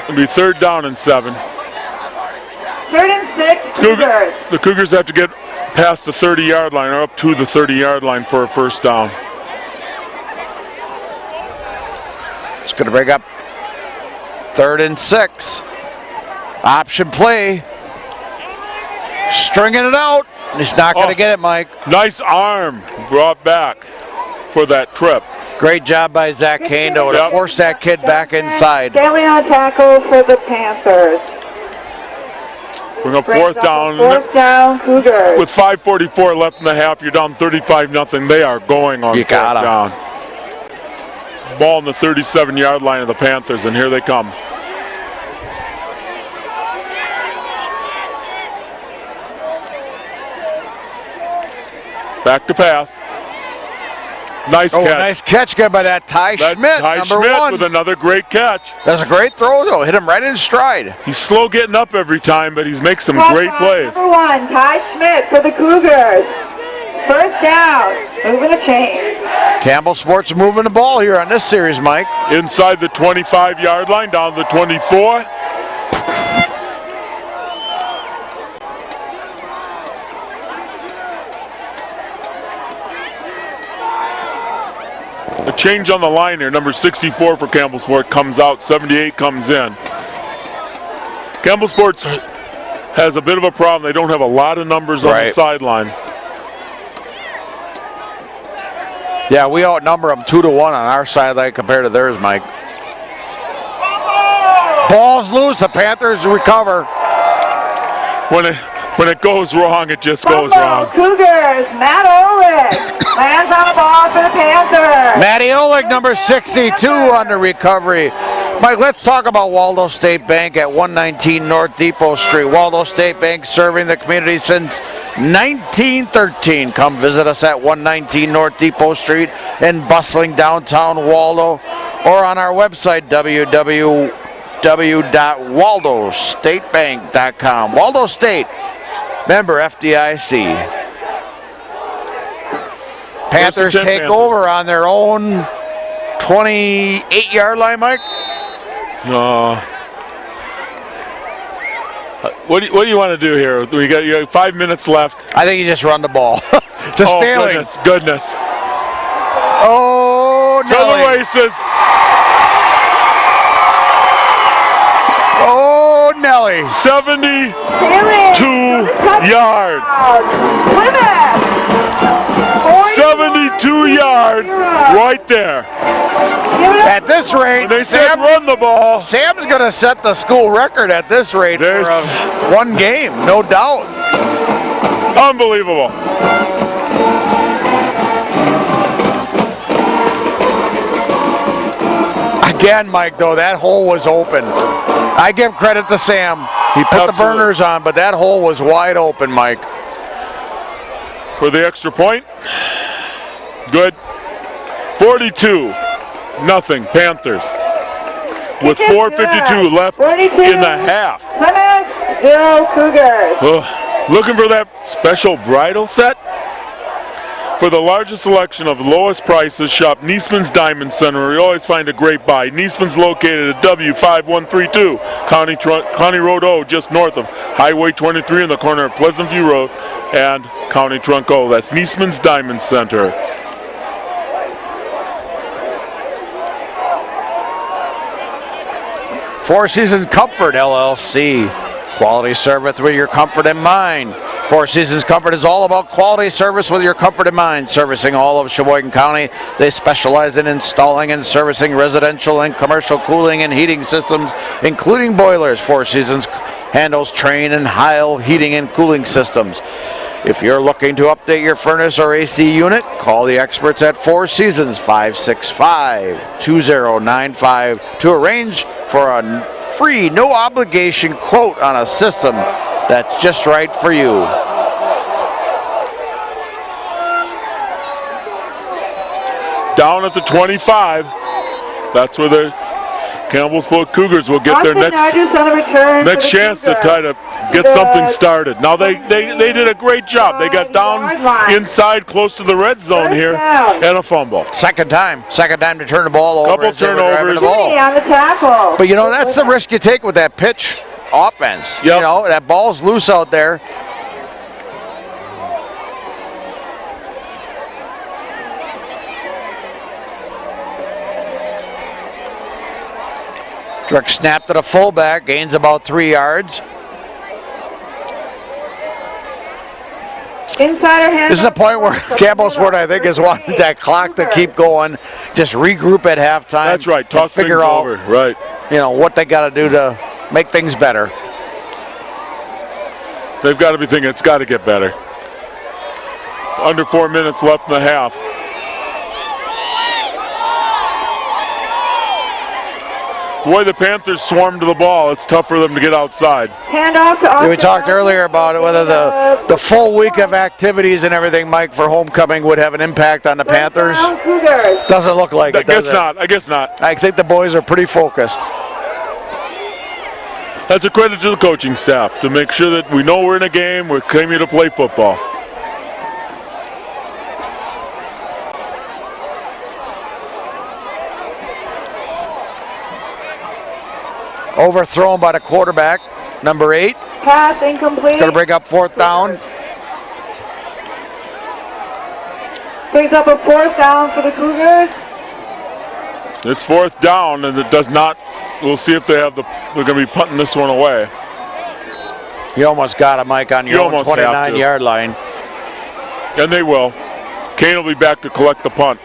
It'll be 3rd down and 7. 3rd and 6, Cougars. The Cougars have to get past the 30-yard line or up to the 30-yard line for a 1st down. It's going to bring up 3rd and 6. Option play. Stringing it out. He's not going to get it, Mike. Nice arm brought back for that trip. Great job by Zach Kando to Yep. force that kid back inside. Stanley on tackle for the Panthers. Bring up Brings 4th up down. a 4th down, Cougars. With 5:44 left in the half, you're down 35-0. They are going on You 4th got 'em. down. Ball on the 37-yard line of the Panthers, and here they come. Back to pass. Nice Oh, catch. nice catch good by that Ty That Schmidt, Ty number Schmidt 1. with another great catch. That's a great throw, though. Hit him right in stride. He's slow getting up every time, but he's makes some Cross great line plays. Number 1, Ty Schmidt for the Cougars. 1st down. Moving the chains. Campbell Sports moving the ball here on this series, Mike. Inside the 25-yard line, down the 24. A change on the line here. Number 64 for Campbell Sport comes out. 78 comes in. Campbell Sports has a bit of a problem. They don't have a lot of numbers on the Right. sidelines. Yeah, we outnumber them 2-1 on our sideline compared to theirs, Mike. Ball's loose. The Panthers recover. When it goes wrong, it just goes Fumble, wrong. Cougars, Matt Oleg lands on the ball for the Panthers. Matty Oleg, number 62 on the recovery. Mike, let's talk about Waldo State Bank at 119 North Depot Street. Waldo State Bank serving the community since 1913. Come visit us at 119 North Depot Street in bustling downtown Waldo, or on our website, www.waldostatebank.com. Waldo State, member FDIC. Panthers 10 take Panthers. over on their own 28-yard line, Mike. What do you want to do here? You got 5 minutes left. I think you just run the ball to Oh, Staling. goodness. Oh, To the Nelly. races. Oh, Nelly. 72 Sailing. yards. Plymouth. 72 yards right there. At this rate, And they said run the ball. Sam's going to set the school record at this rate There's- for one game, no doubt. Unbelievable. Again, Mike, though, that hole was open. I give credit to Sam. He put the Absolutely. burners on, but that hole was wide open, Mike. For the extra point. Good. 42-0 Panthers. With 4:52 left 42. in the half. Plymouth, 0 Cougars. Looking for that special bridal set? For the largest selection of lowest prices, shop Niesman's Diamond Center, where you always find a great buy. Niesman's located at W5132, County Road O, just north of Highway 23 in the corner of Pleasant View Road and County Trunk O. That's Niesman's Diamond Center. Four Seasons Comfort LLC. Quality service with your comfort in mind. Four Seasons Comfort is all about quality service with your comfort in mind. Servicing all of Sheboygan County, they specialize in installing and servicing residential and commercial cooling and heating systems, including boilers. Four Seasons handles Train and Heil heating and cooling systems. If you're looking to update your furnace or AC unit, call the experts at Four Seasons 565-2095 to arrange for a free, no obligation quote on a system that's just right for you. Down at the 25. That's where the Campbellsport Cougars will get their Austin next Hodges on the return next for the chance to Cougars. try to get something started. Now they did a great job. They got down inside close to the red zone First here down. and a fumble. Second time to turn the ball over. Couple as they were driving turnovers. the ball. Sweeney on the tackle. But you know, that's the risk you take with that pitch offense. Yep. You know, that ball's loose out there. Direct snap to the fullback, gains about 3 yards. Insider hand. This is a point where Campbellsport, I think, has wanted that clock to keep going. Just regroup at halftime. That's right. and Talk things figure out, over. Right. you know, what they got to do to make things better. They've got to be thinking it's got to get better. Under 4 minutes left in the half. Boy, the Panthers swarmed to the ball. It's tough for them to get outside. Handoff to Austin We talked Hodges. earlier about it, whether the full week of activities and everything, Mike, for homecoming would have an impact on the First Panthers. down, Cougars. Doesn't look like I it, does guess it? not. I guess not. I think the boys are pretty focused. That's a credit to the coaching staff to make sure that we know we're in a game. We came here to play football. Overthrown by the quarterback, number 8. Pass incomplete. Going to bring up fourth down. Brings up a 4th down for the Cougars. It's 4th down, and it does not. We'll see if they have they're going to be punting this one away. You almost got it, Mike, on You your own almost have to. 29-yard line. And they will. Kane will be back to collect the punt.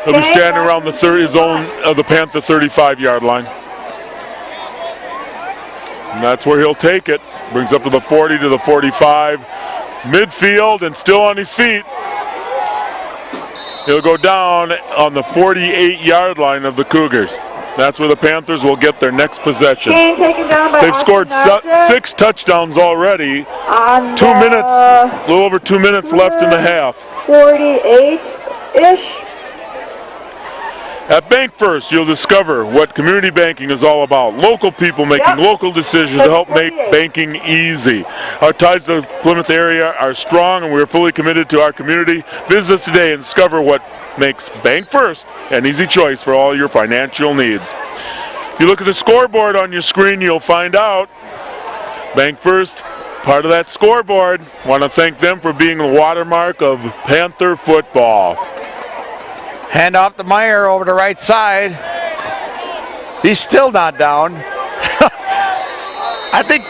He'll be standing around the zone of the Panther 35-yard line. And that's where he'll take it. Brings up to the 40 to the 45. Midfield and still on his feet. He'll go down on the 48-yard line of the Cougars. That's where the Panthers will get their next possession. Kane taken down by They've Austin scored Hodges 6 touchdowns already. on 2 minutes, the a little over 2 minutes left in the half. 48-ish. At Bank First, you'll discover what community banking is all about. Local people making local decisions to help make banking easy. Our ties to the Plymouth area are strong, and we're fully committed to our community. Visit us today and discover what makes Bank First an easy choice for all your financial needs. If you look at the scoreboard on your screen, you'll find out Bank First, part of that scoreboard. Want to thank them for being the watermark of Panther football. Hand off to Meyer over the right side. He's still not down. I think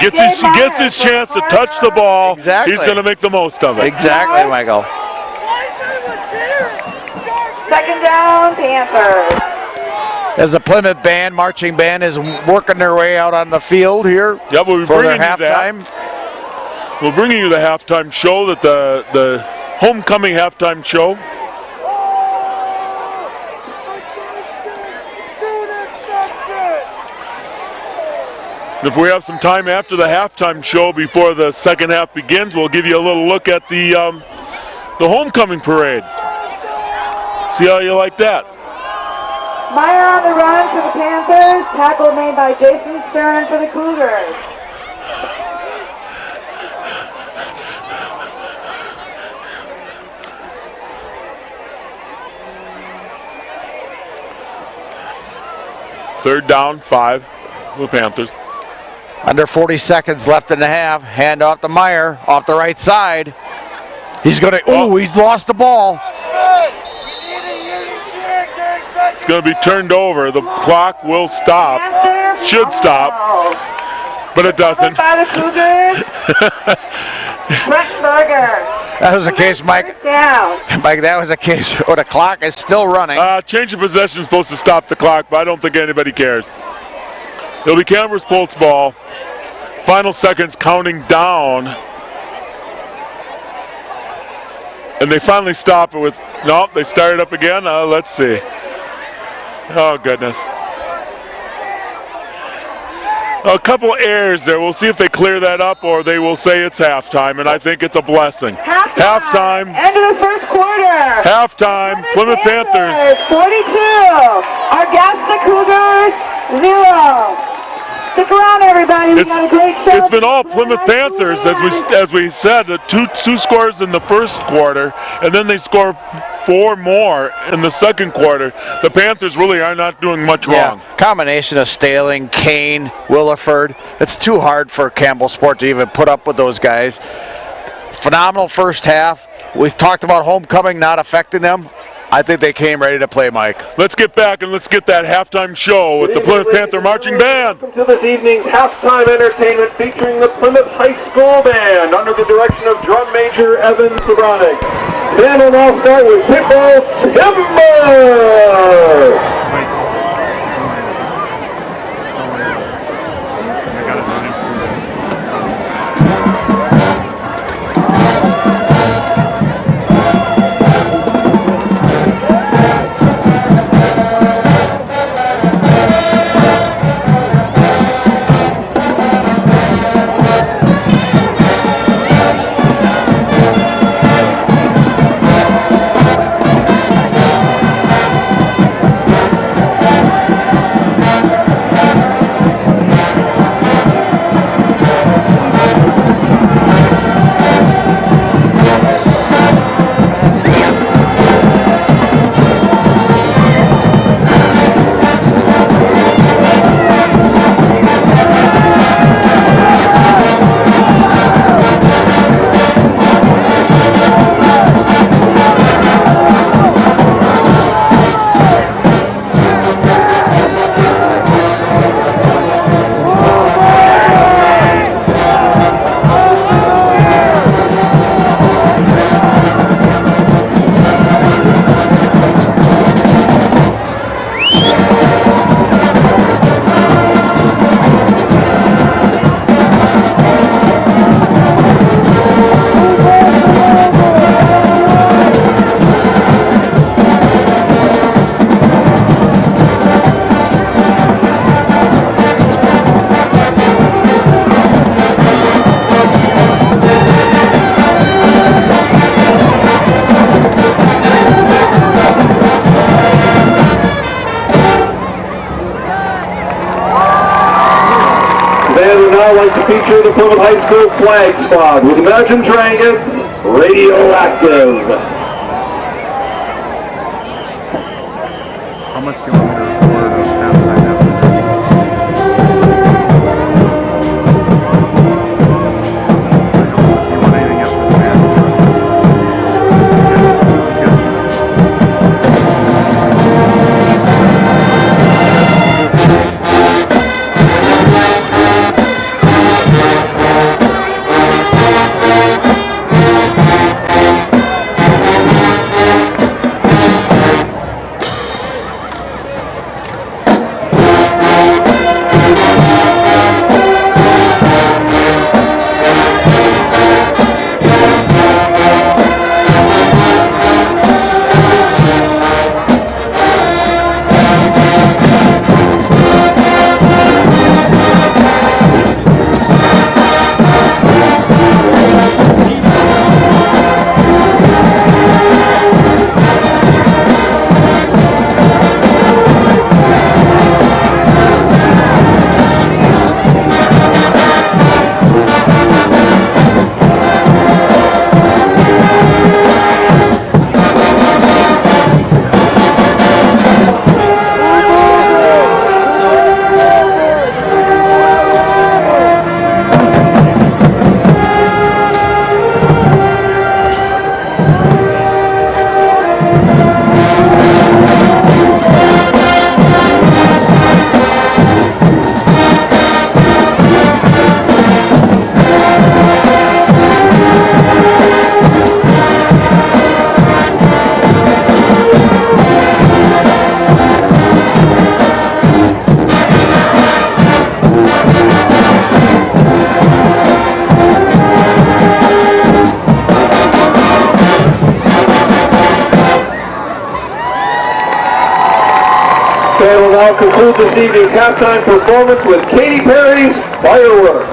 He gets his chance to touch the ball. Exactly. He's going to make the most of it. Exactly, Michael. Second down, Panthers. As the Plymouth band, marching band, is working their way out on the field here Yep, we'll be for their bringing you halftime. that. We're bringing you the halftime show, that the homecoming halftime show. If we have some time after the halftime show before the second half begins, we'll give you a little look at the homecoming parade. See how you like that? Meyer on the run for the Panthers. Tackle made by Jason Stern for the Cougars. Third down, 5 for the Panthers. Under 40 seconds left in the half. Hand off to Meyer off the right side. He's going to, he lost the ball. It's going to be turned over. The clock will stop. Should stop, but it doesn't. By the Cougars. Brett Berger. That was the case, Mike. First down. Mike, that was the case where the clock is still running. Change of possession is supposed to stop the clock, but I don't think anybody cares. It'll be Cameras Polk's ball. Final seconds counting down. And they finally stop it with, no, they started up again. Let's see. Oh, goodness. A couple errors there. We'll see if they clear that up or they will say it's halftime, and I think it's a blessing. Halftime. End of the first quarter. Halftime. Plymouth Panthers. 42. Our guests, the Cougars, 0. Stick around, everybody. We got a great show. It's been all Plymouth Panthers, as we said. The two scores in the first quarter, and then they score 4 more in the second quarter. The Panthers really are not doing much wrong. Combination of Staling, Kane, Williford. It's too hard for Campbell Sport to even put up with those guys. Phenomenal first half. We've talked about homecoming not affecting them. I think they came ready to play, Mike. Let's get back and let's get that halftime show with the Plymouth Panther Marching Band. Welcome to this evening's halftime entertainment featuring the Plymouth High School Band under the direction of drum major Evan Sobronic. Band will now start with Pitbull's Timber! feature the Plymouth High School flag squad with Imagine Dragons, Radioactive. How much do you want me to record of halftime after this? Do you want anything after the band? Okay, sounds good. And we'll now conclude this evening's halftime performance with Katy Perry's Firework.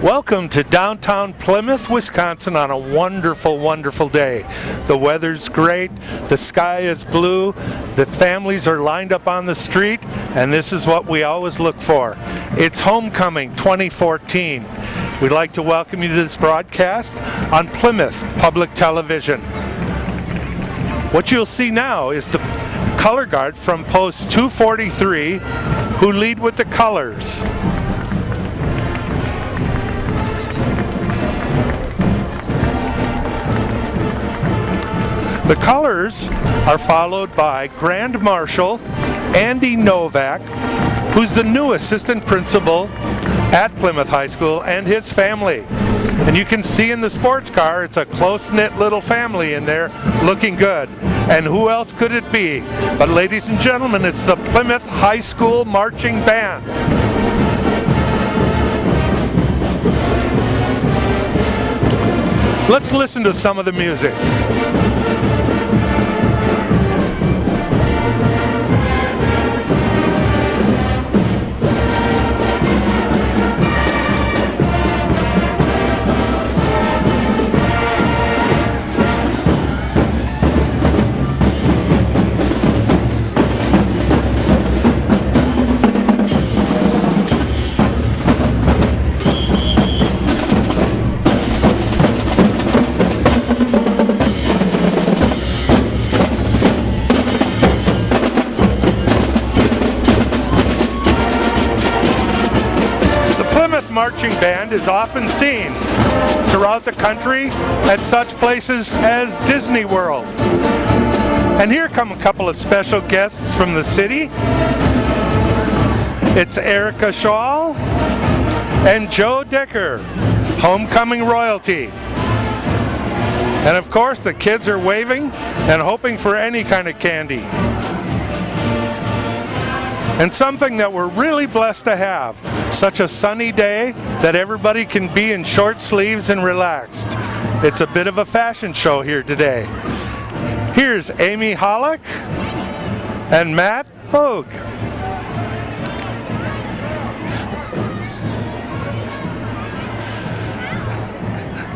Welcome to downtown Plymouth, Wisconsin on a wonderful, wonderful day. The weather's great, the sky is blue, the families are lined up on the street, and this is what we always look for. It's Homecoming 2014. We'd like to welcome you to this broadcast on Plymouth Public Television. What you'll see now is the color guard from post 243 who lead with the colors. The colors are followed by Grand Marshal Andy Novak, who's the new assistant principal at Plymouth High School, and his family. And you can see in the sports car, it's a close-knit little family in there looking good. And who else could it be? But ladies and gentlemen, it's the Plymouth High School Marching Band. Let's listen to some of the music. Marching band is often seen throughout the country at such places as Disney World. And here come a couple of special guests from the city. It's Erica Shaw and Joe Decker, homecoming royalty. And of course the kids are waving and hoping for any kind of candy. And something that we're really blessed to have, such a sunny day that everybody can be in short sleeves and relaxed. It's a bit of a fashion show here today. Here's Amy Hollick and Matt Hogue.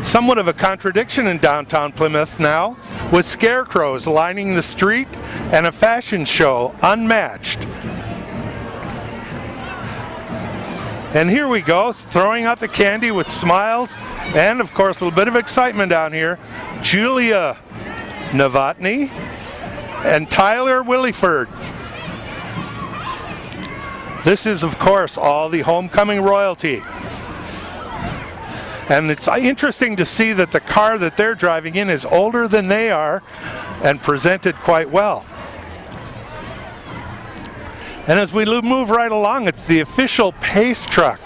Somewhat of a contradiction in downtown Plymouth now, with scarecrows lining the street and a fashion show unmatched. And here we go, throwing out the candy with smiles and, of course, a little bit of excitement down here. Julia Novotny and Tyler Williford. This is, of course, all the homecoming royalty. And it's interesting to see that the car that they're driving in is older than they are and presented quite well. And as we move right along, it's the official pace truck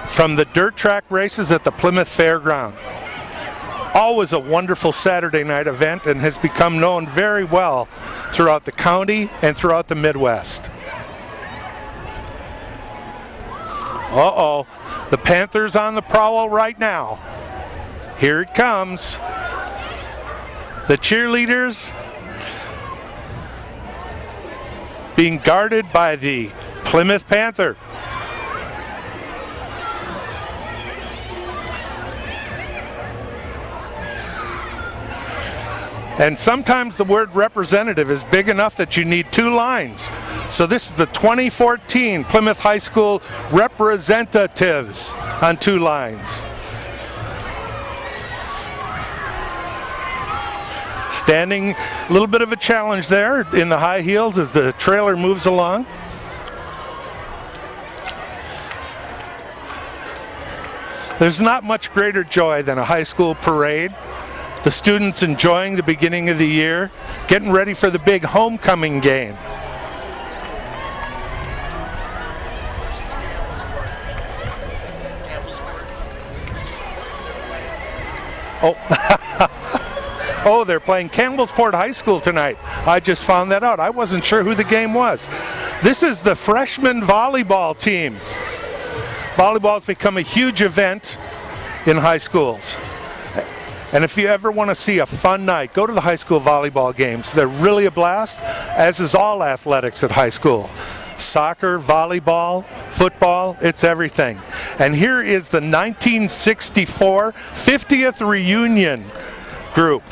from the dirt track races at the Plymouth Fairground. Always a wonderful Saturday night event and has become known very well throughout the county and throughout the Midwest. Uh-oh, the Panthers on the prowl right now. Here it comes. The cheerleaders being guarded by the Plymouth Panther. And sometimes the word representative is big enough that you need two lines. So this is the 2014 Plymouth High School representatives on two lines. Standing, a little bit of a challenge there in the high heels as the trailer moves along. There's not much greater joy than a high school parade. The students enjoying the beginning of the year, getting ready for the big homecoming game. Oh, they're playing Campbellsport High School tonight. I just found that out. I wasn't sure who the game was. This is the freshman volleyball team. Volleyball's become a huge event in high schools. And if you ever want to see a fun night, go to the high school volleyball games. They're really a blast, as is all athletics at high school. Soccer, volleyball, football, it's everything. And here is the 1964 50th reunion group.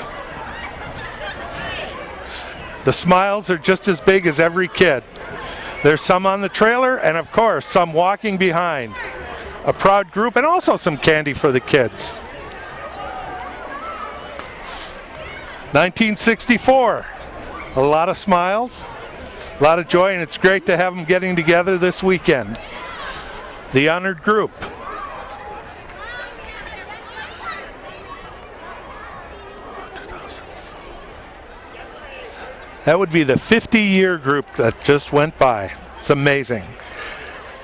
The smiles are just as big as every kid. There's some on the trailer and of course some walking behind. A proud group and also some candy for the kids. 1964, a lot of smiles, a lot of joy, and it's great to have them getting together this weekend. The honored group. That would be the 50-year group that just went by. It's amazing.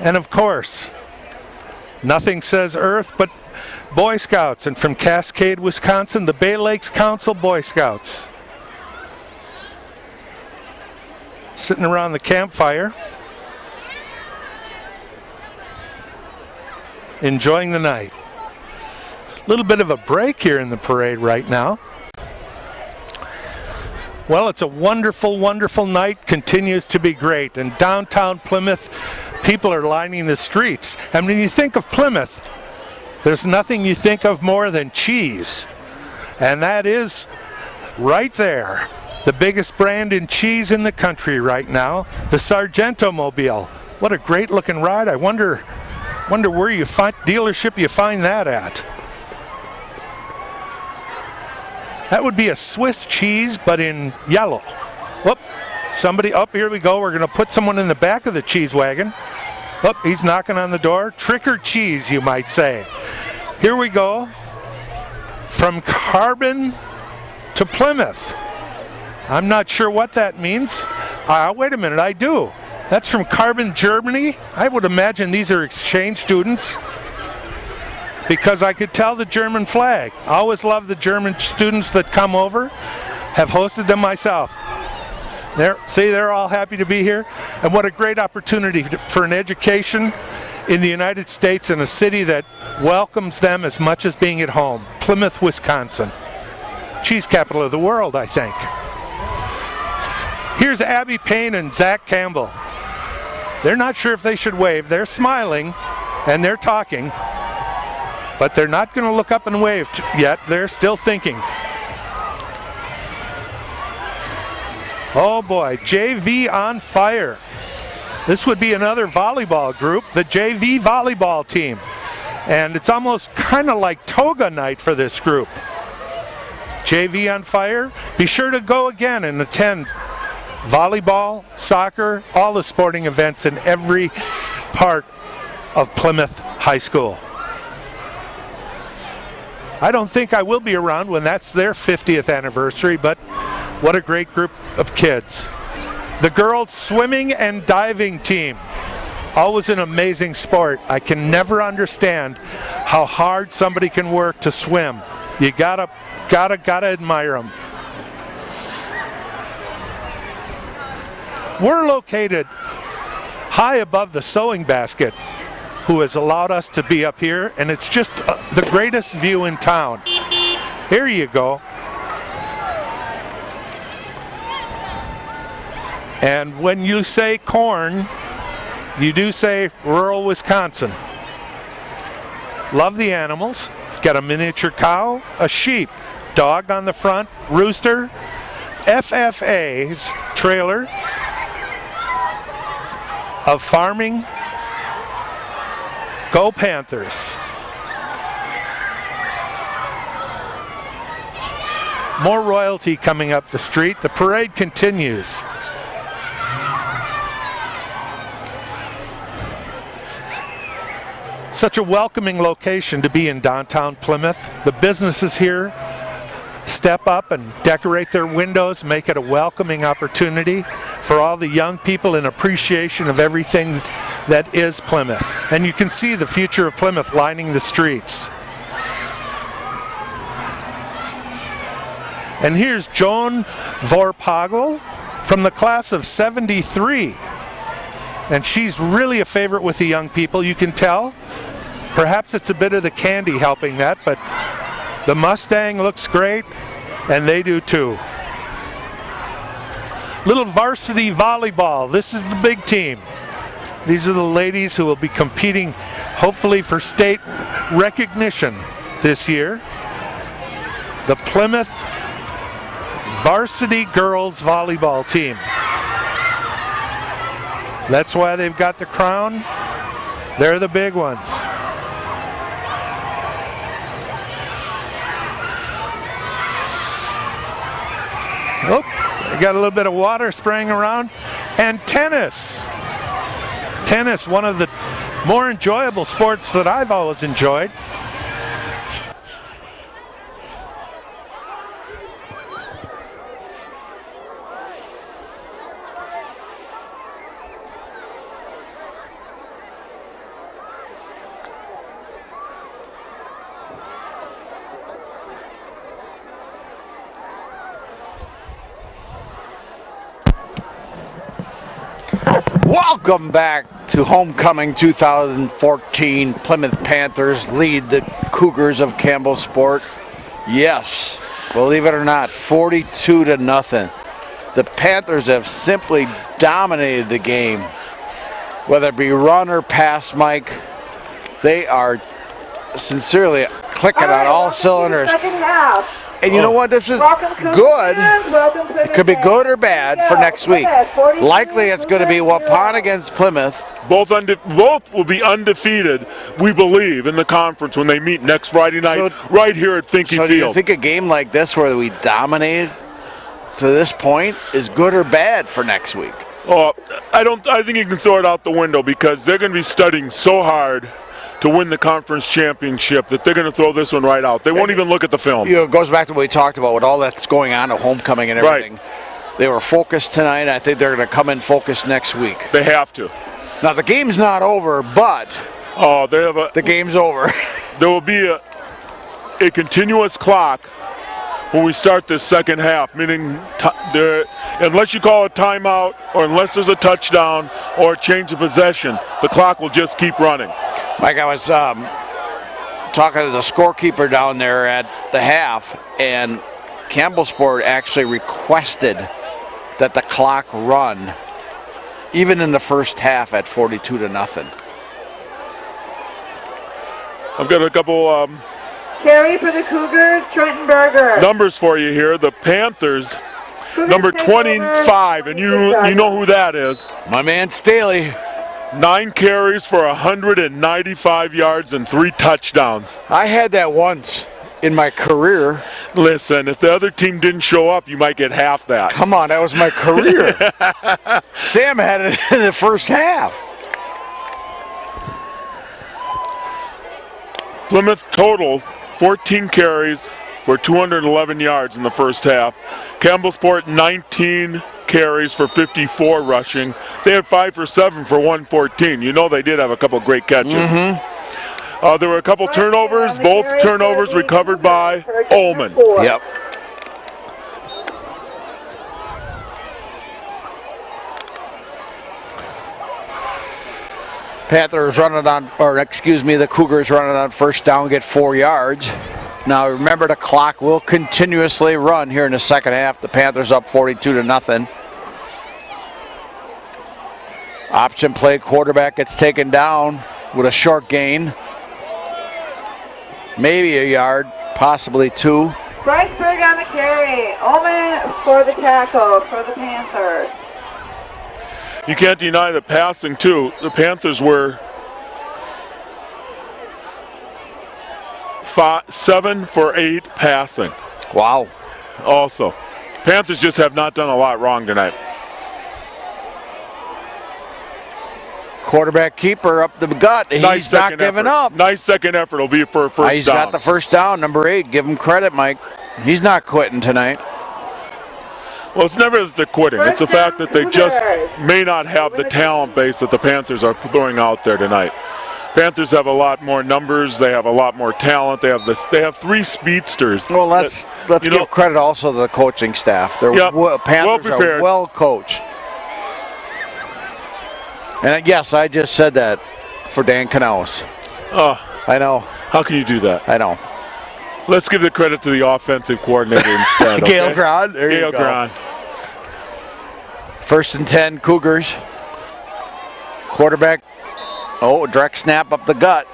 And of course, nothing says Earth but Boy Scouts, and from Cascade, Wisconsin, the Bay Lakes Council Boy Scouts. Sitting around the campfire, enjoying the night. A little bit of a break here in the parade right now. Well, it's a wonderful, wonderful night, continues to be great. In downtown Plymouth, people are lining the streets. And when you think of Plymouth, there's nothing you think of more than cheese. And that is right there, the biggest brand in cheese in the country right now, the Sargento Mobile. What a great looking ride. I wonder where you find dealership you find that at. That would be a Swiss cheese, but in yellow. Whoop, somebody, up here we go. We're going to put someone in the back of the cheese wagon. Whoop, he's knocking on the door. Trick or cheese, you might say. Here we go. From Carbon to Plymouth. I'm not sure what that means. Wait a minute, I do. That's from Carbon, Germany. I would imagine these are exchange students, because I could tell the German flag. I always love the German students that come over. Have hosted them myself. They're all happy to be here. And what a great opportunity for an education in the United States, in a city that welcomes them as much as being at home. Plymouth, Wisconsin. Cheese capital of the world, I think. Here's Abby Payne and Zach Campbell. They're not sure if they should wave. They're smiling and they're talking, but they're not going to look up and wave yet. They're still thinking. Oh boy, JV on fire. This would be another volleyball group, the JV volleyball team. And it's almost kind of like toga night for this group. JV on fire. Be sure to go again and attend volleyball, soccer, all the sporting events in every part of Plymouth High School. I don't think I will be around when that's their 50th anniversary, but what a great group of kids. The girls swimming and diving team, always an amazing sport. I can never understand how hard somebody can work to swim. You gotta admire them. We're located high above the sewing basket, who has allowed us to be up here, and it's just the greatest view in town. Here you go. And when you say corn, you do say rural Wisconsin. Love the animals. Got a miniature cow, a sheep, dog on the front, rooster, FFA's trailer of farming. Go Panthers. More royalty coming up the street. The parade continues. Such a welcoming location to be in downtown Plymouth. The businesses here step up and decorate their windows, make it a welcoming opportunity for all the young people in appreciation of everything that is Plymouth. And you can see the future of Plymouth lining the streets. And here's Joan Vorpagel from the class of '73. And she's really a favorite with the young people, you can tell. Perhaps it's a bit of the candy helping that, but the Mustang looks great, and they do too. Little varsity volleyball. This is the big team. These are the ladies who will be competing, hopefully, for state recognition this year. The Plymouth Varsity Girls Volleyball Team. That's why they've got the crown. They're the big ones. Oh, they got a little bit of water spraying around. And tennis. Tennis, one of the more enjoyable sports that I've always enjoyed. Welcome back to Homecoming 2014. Plymouth Panthers lead the Cougars of Campbell Sport. Yes, believe it or not, 42-0. The Panthers have simply dominated the game. Whether it be run or pass, Mike, they are sincerely clicking on all cylinders. Second half. And you know what? This is good. It could be good or bad for next week. Likely it's going to be Waupun against Plymouth. Both will be undefeated, we believe, in the conference when they meet next Friday night, right here at Finke So do you Field. think a game like this where we dominated to this point is good or bad for next week? Oh, I think you can throw it out the window because they're going to be studying so hard to win the conference championship that they're going to throw this one right out. They won't even look at the film. You know, it goes back to what we talked about with all that's going on at homecoming and everything. Right. They were focused tonight. I think they're going to come in focused next week. They have to. Now the game's not over, but Oh, they have the game's over. there will be a continuous clock when we start this second half, meaning unless you call a timeout or unless there's a touchdown or a change of possession, the clock will just keep running. Like I was talking to the scorekeeper down there at the half, and Campbell Sport actually requested that the clock run even in the first half at 42-0. I've got a couple Carry for the Cougars, Trenton Berger. numbers for you here. The Panthers, number 25, and you know who that is. My man Staley. 9 carries for 195 yards and 3 touchdowns. I had that once in my career. Listen, if the other team didn't show up, you might get half that. Come on, that was my career. Sam had it in the first half. Plymouth total 14 carries for 211 yards in the first half. Campbell Sport 19 carries for 54 rushing. They had 5 for 7 for 114. You know they did have a couple great catches. There were a couple turnovers, both turnovers recovered by Ullman. Yep. Panthers running on, or excuse me, the Cougars running on first down, get 4 yards. Now remember, the clock will continuously run here in the second half. The Panthers up 42-0. Option play, quarterback gets taken down with a short gain. Maybe a yard, possibly 2. Bryceburg on the carry. Ullman for the tackle for the Panthers. You can't deny the passing, too. The Panthers were 7 for 8 passing. Wow. Also, Panthers just have not done a lot wrong tonight. Quarterback keeper up the gut. He's not second giving effort. up. Nice second effort will be for a first He's down. got the first down, number 8. Give him credit, Mike. He's not quitting tonight. Well, it's never that they're quitting. It's the fact that they just may not have the talent base that the Panthers are throwing out there tonight. Panthers have a lot more numbers. They have a lot more talent. They have this. They have 3 speedsters. Well, let's give credit also to the coaching staff. They're Yep, Panthers well prepared. are well coached. And yes, I just said that for Dan Canales. Oh, I know. how can you do that? I know. Let's give the credit to the offensive coordinator instead. Gail okay? Grant. There Gail you go. Grant. First and 10, Cougars. Quarterback. Oh, direct snap up the gut.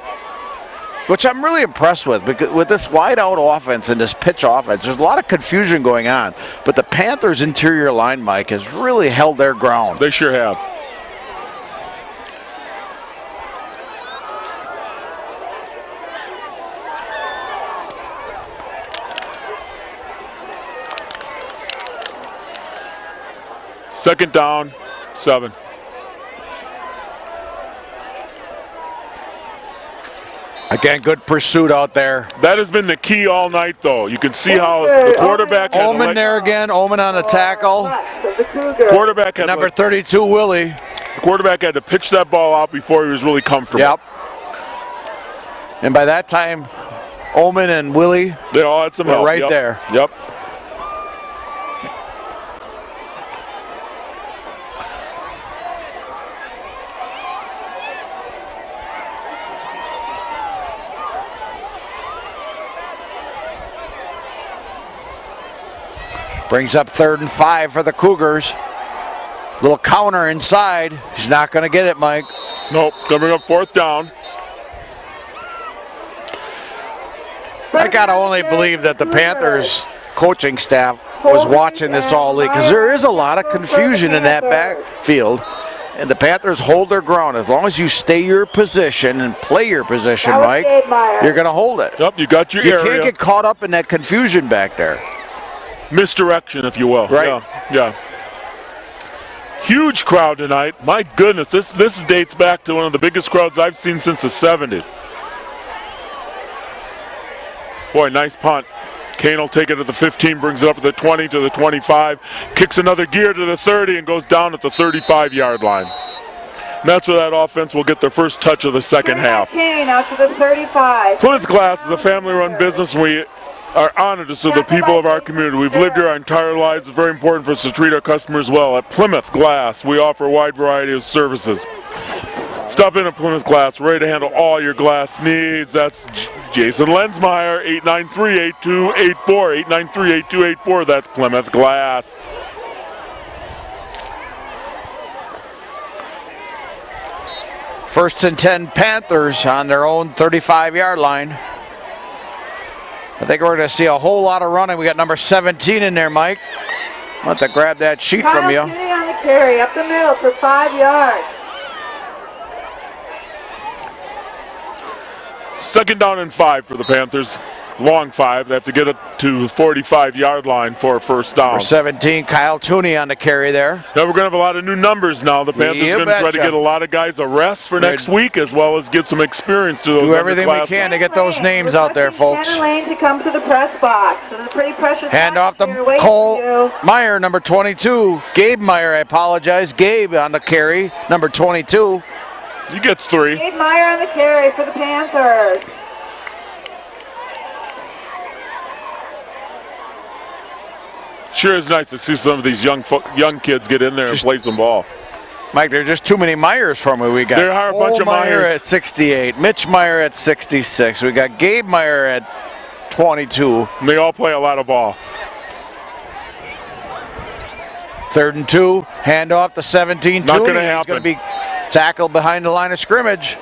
Which I'm really impressed with, because with this wide out offense and this pitch offense, there's a lot of confusion going on. But the Panthers' interior line, Mike, has really held their ground. They sure have. Second down, 7. Again, good pursuit out there. That has been the key all night, though. You can see how the quarterback had to Ullman there again. Ullman on the tackle. Of the Cougars. quarterback had Number 32, Willie. the quarterback had to pitch that ball out before he was really comfortable. Yep. And by that time, Ullman and Willie They all had some were help. right Yep. there. Yep. Brings up 3rd and 5 for the Cougars. Little counter inside. He's not going to get it, Mike. Nope, coming up 4th down. I got to only believe that the Panthers coaching staff was watching this all league because there is a lot of confusion in that backfield. And the Panthers hold their ground. As long as you stay your position and play your position, Mike, you're going to hold it. Yep, you got your You area. can't get caught up in that confusion back there. Misdirection, if you will. Right. Yeah. Huge crowd tonight. My goodness, this dates back to one of the biggest crowds I've seen since the 70s. Boy, nice punt. Kane will take it at the 15, brings it up to the 20, to the 25, kicks another gear to the 30, and goes down at the 35-yard line. And that's where that offense will get their first touch of the second half. Kane out to the 35. Plymouth Glass is a family-run business, and we are honored to serve the people of our community. We've lived here our entire lives. It's very important for us to treat our customers well. At Plymouth Glass, we offer a wide variety of services. Stop in at Plymouth Glass, ready to handle all your glass needs. That's Jason Lensmeyer, 893-8284, 893-8284. That's Plymouth Glass. First and 10 Panthers on their own 35-yard line. I think we're going to see a whole lot of running. We got number 17 in there, Mike. I'll have to grab that sheet from you. On the carry, up the middle for 5 yards. 2nd down and 5 for the Panthers. Long 5. They have to get it to the 45-yard line for a first down. Number 17, Kyle Tooney on the carry there. Now we're going to have a lot of new numbers now. The Panthers You are going to try to betcha. get a lot of guys a rest for next week, as well as get some experience to those Do everything we underclassmen. can to get those names out there, folks. Shannon Lane to come to the press box. So the pretty precious Hand off to here waiting Cole for you. Meyer, number 22. Gabe Meyer, I apologize. Gabe on the carry, number 22. He gets 3. Gabe Meyer on the carry for the Panthers. Sure is nice to see some of these young kids get in there and play some ball. Mike, there's just too many Myers for me. We got There are a bunch Cole of Meyer Myers. at 68, Mitch Meyer at 66. We got Gabe Meyer at 22. And they all play a lot of ball. 3rd and 2, hand off to 17. Not Tooney. gonna He's happen. going to be tackled behind the line of scrimmage.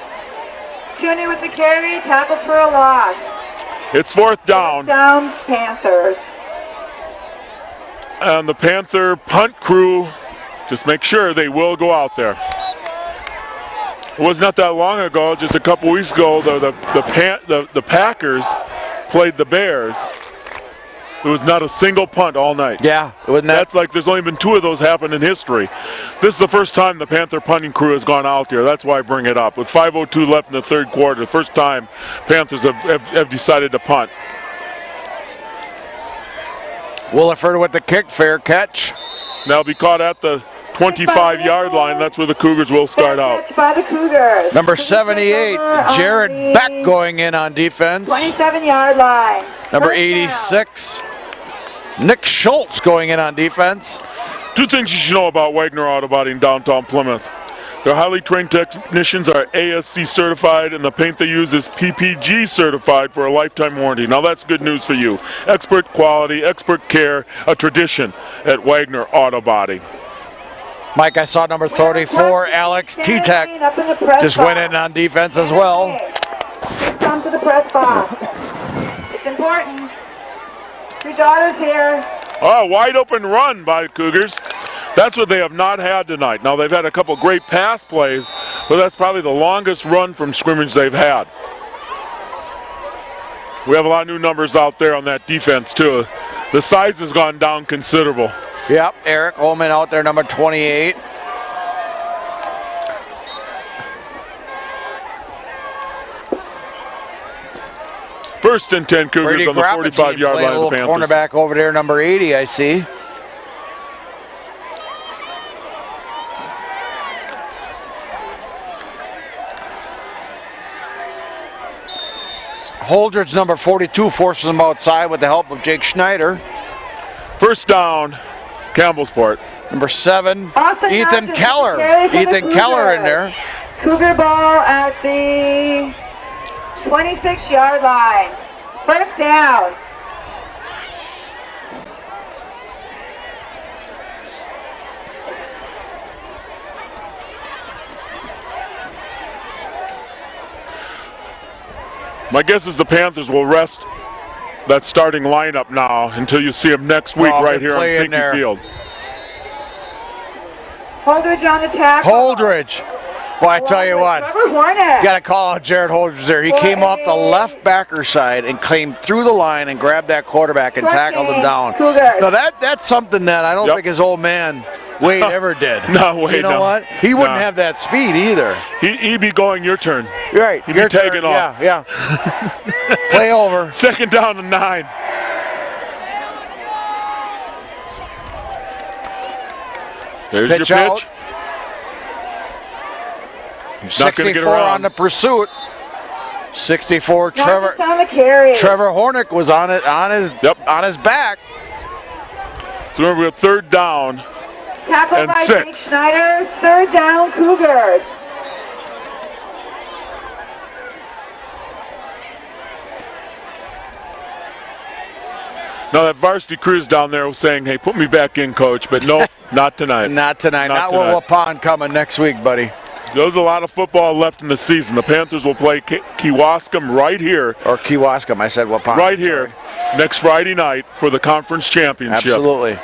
Tooney with the carry, tackled for a loss. It's 4th down, Down Panthers. and the Panther punt crew, just make sure they will go out there. It was not that long ago, just a couple weeks ago, the Packers played the Bears. There was not a single punt all night. Yeah, it wasn't that. That's like there's only been 2 of those happen in history. This is the first time the Panther punting crew has gone out there. That's why I bring it up. With 5:02 left in the 3rd quarter, the first time Panthers have decided to punt. Williford with the kick, fair catch. Now be caught at the 25-yard line. That's where the Cougars will start out. Catch by the Cougars. Number 78, Jared on the Beck going in on defense. 27-yard line. Number First down. 86, Nick Schultz going in on defense. 2 things you should know about Wagner Auto Body in downtown Plymouth. Their highly trained technicians are ASC certified, and the paint they use is PPG certified for a lifetime warranty. Now that's good news for you. Expert quality, expert care, a tradition at Wagner Auto Body. Mike, I saw number 34, Alex Shannon T-Tech, Lane up in the press just box. went in on defense as well. Come to the press box. It's important. Your daughter's here. Oh, wide open run by the Cougars. That's what they have not had tonight. Now they've had a couple great pass plays, but that's probably the longest run from scrimmage they've had. We have a lot of new numbers out there on that defense too. The size has gone down considerable. Yep, Eric Ullman out there, number 28. First and 10 Cougars Brady on the Grappin 45-yard line a of the little Panthers. cornerback over there, number 80, I see. Holdridge, number 42, forces him outside with the help of Jake Schneider. First down, Campbellsport. Number 7, Austin Ethan Johnson Keller. carry for the Ethan Keller in Cougars. there. Cougar ball at the 26-yard line. First down. My guess is the Panthers will rest that starting lineup now until you see them next week Well, right they're here on playing Finke there. Field. Holdridge on the tackle. Holdridge. Boy, I tell you what. Trevor Hornick. You got to call out Jared Holdridge there. He came off the left backer side and came through the line and grabbed that quarterback and tackled him down. Cougars. No, that's something that I don't Yep. think his old man Wade ever did. No, Wade, You know no. what? He wouldn't No. have that speed either. He'd be going your turn. You're right. He'd be Your turn. taking off. Yeah. Play over. 2nd down and 9. There's Pitch your out. pitch. He's not going to get 64 around. on the pursuit. 64. Trevor Northeast on the carry. Hornick was on his back. So remember, we have 3rd down. Tackled and by 6. Jake Schneider. 3rd down, Cougars. Now that varsity crew's down there was saying, hey, put me back in, coach. But no, not tonight. Not tonight. Not tonight. with Waupun coming next week, buddy. There's a lot of football left in the season. The Panthers will play Kewaskum right here, Or Kewaskum. I said Waupun. right here, next Friday night for the conference championship. Absolutely.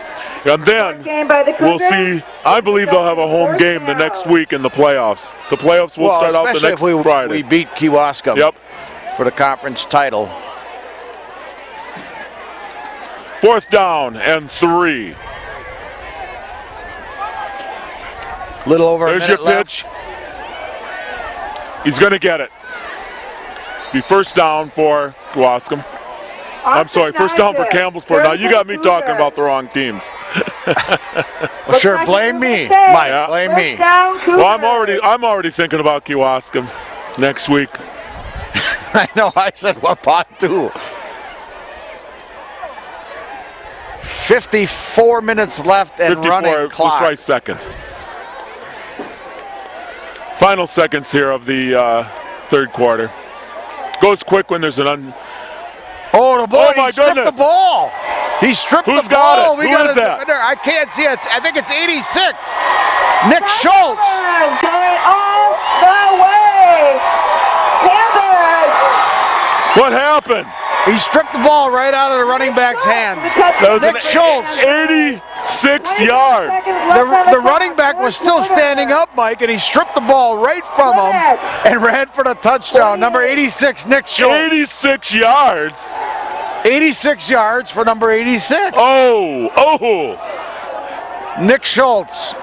And then Game by the we'll Cougars. see. I believe they'll have a home game the next week in the playoffs. The playoffs will start out the especially next if we Friday. beat Kewaskum Yep. for the conference title. 4th down and 3. Little over There's a your minute left. pitch. He's going to get it. Be 1st down for Kewaskum. I'm sorry, 1st down for Campbellsport. Now you got me talking about the wrong teams. Well, sure, blame me, Mike. Yeah. Blame me. Well, I'm already thinking about Kewaskum next week. I know. I said Waupun too. 54 minutes left and 54, running let's clock. try seconds. Final seconds here of the 3rd quarter. Goes quick when there's an Oh, the ball! Oh, my He stripped goodness. the ball. He stripped Who's the got ball. it? We Who got is a that? defender. I can't see it. I think it's 86. Nick Schultz. Going all the way. Panthers. What happened? He stripped the ball right out of the running back's hands. That was Nick an Schultz. 86 yards. The running back was still standing up, Mike, and he stripped the ball right from him and ran for the touchdown. Number 86, Nick Schultz. 86 yards. 86 yards for number 86. Oh. Nick Schultz.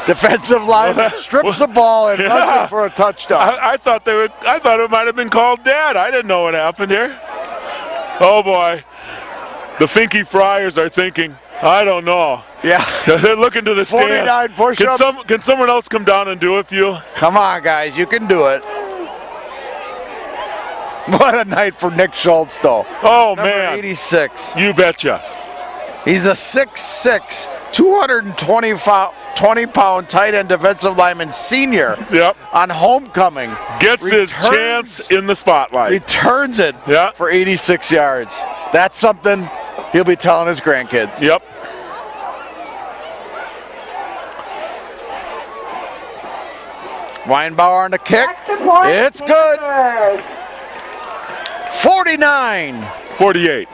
Defensive lineman strips the ball and runs it for a touchdown. I thought it might have been called dead. I didn't know what happened here. Oh boy. The Finke Friars are thinking, I don't know. Yeah. They're looking to the 49 stand. push-ups. Can someone else come down and do it for you? Come on, guys. You can do it. What a night for Nick Schultz, though. Oh Number man. 86. You betcha. He's a 6'6", 220-pound tight end defensive lineman senior Yep. on homecoming. Gets his Returns- chance in the spotlight. Returns it Yeah. for 86 yards. That's something he'll be telling his grandkids. Yep. Weinbauer on the kick. Extra point. It's good. Panthers. 49. 48.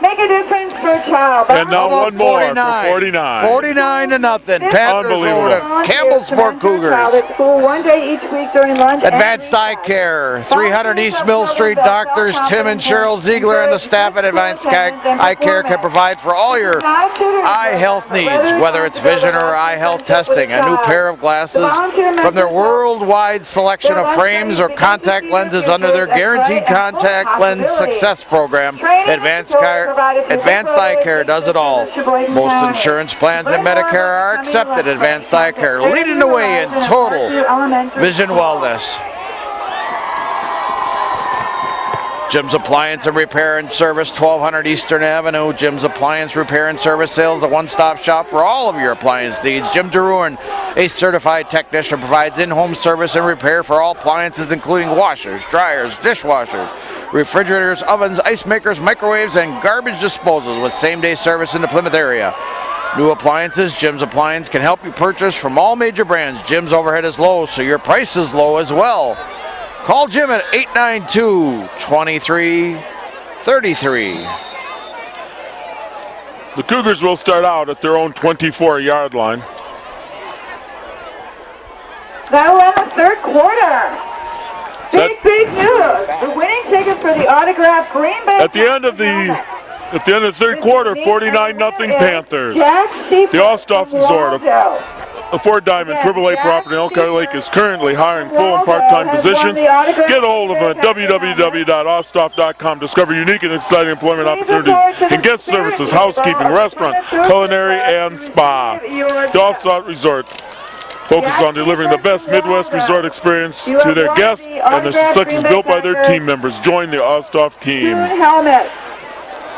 Make a difference for a child. And now How about one more for 49. 49 to nothing. Panthers over Unbelievable. to Campbellsport Cougars. At school 1 day each week during lunch. and Advanced Eye recess. Care, 300 East Mill Street. Doctors Tim and Cheryl Ziegler and the staff at Advanced Eye Care can provide for all your eye health needs, whether it's vision or eye health testing. A new pair of glasses from their worldwide selection of frames or contact lenses under their guaranteed contact lens success program. Advanced Eye Care does it all. Most insurance plans and Medicare are accepted. Advanced Eye Care, leading the way in total vision wellness. Jim's Appliance and Repair and Service, 1200 Eastern Avenue. Jim's Appliance Repair and Service Sales, a one-stop shop for all of your appliance needs. Jim DeRuin, a certified technician, provides in-home service and repair for all appliances, including washers, dryers, dishwashers, refrigerators, ovens, ice makers, microwaves, and garbage disposals with same-day service in the Plymouth area. New appliances, Jim's Appliance can help you purchase from all major brands. Jim's overhead is low, so your price is low as well. Call Jim at 892-2333. The Cougars will start out at their own 24-yard line. Now we're in the third quarter. Big news. The winning ticket for the autographed Green Bay. At the end of the third quarter, 49-0 Panthers. The All-Staff Resort of the Fort Diamond AAA property in Elkhart Lake is currently hiring full and part-time positions. Get a hold of them at www.allstaff.com. Discover unique and exciting employment opportunities in guest services, housekeeping, restaurant, culinary, and spa. The All-Staff Resort focuses on delivering the best Midwest resort experience to their guests, and their success is built by their team members. Join the All-Staff team.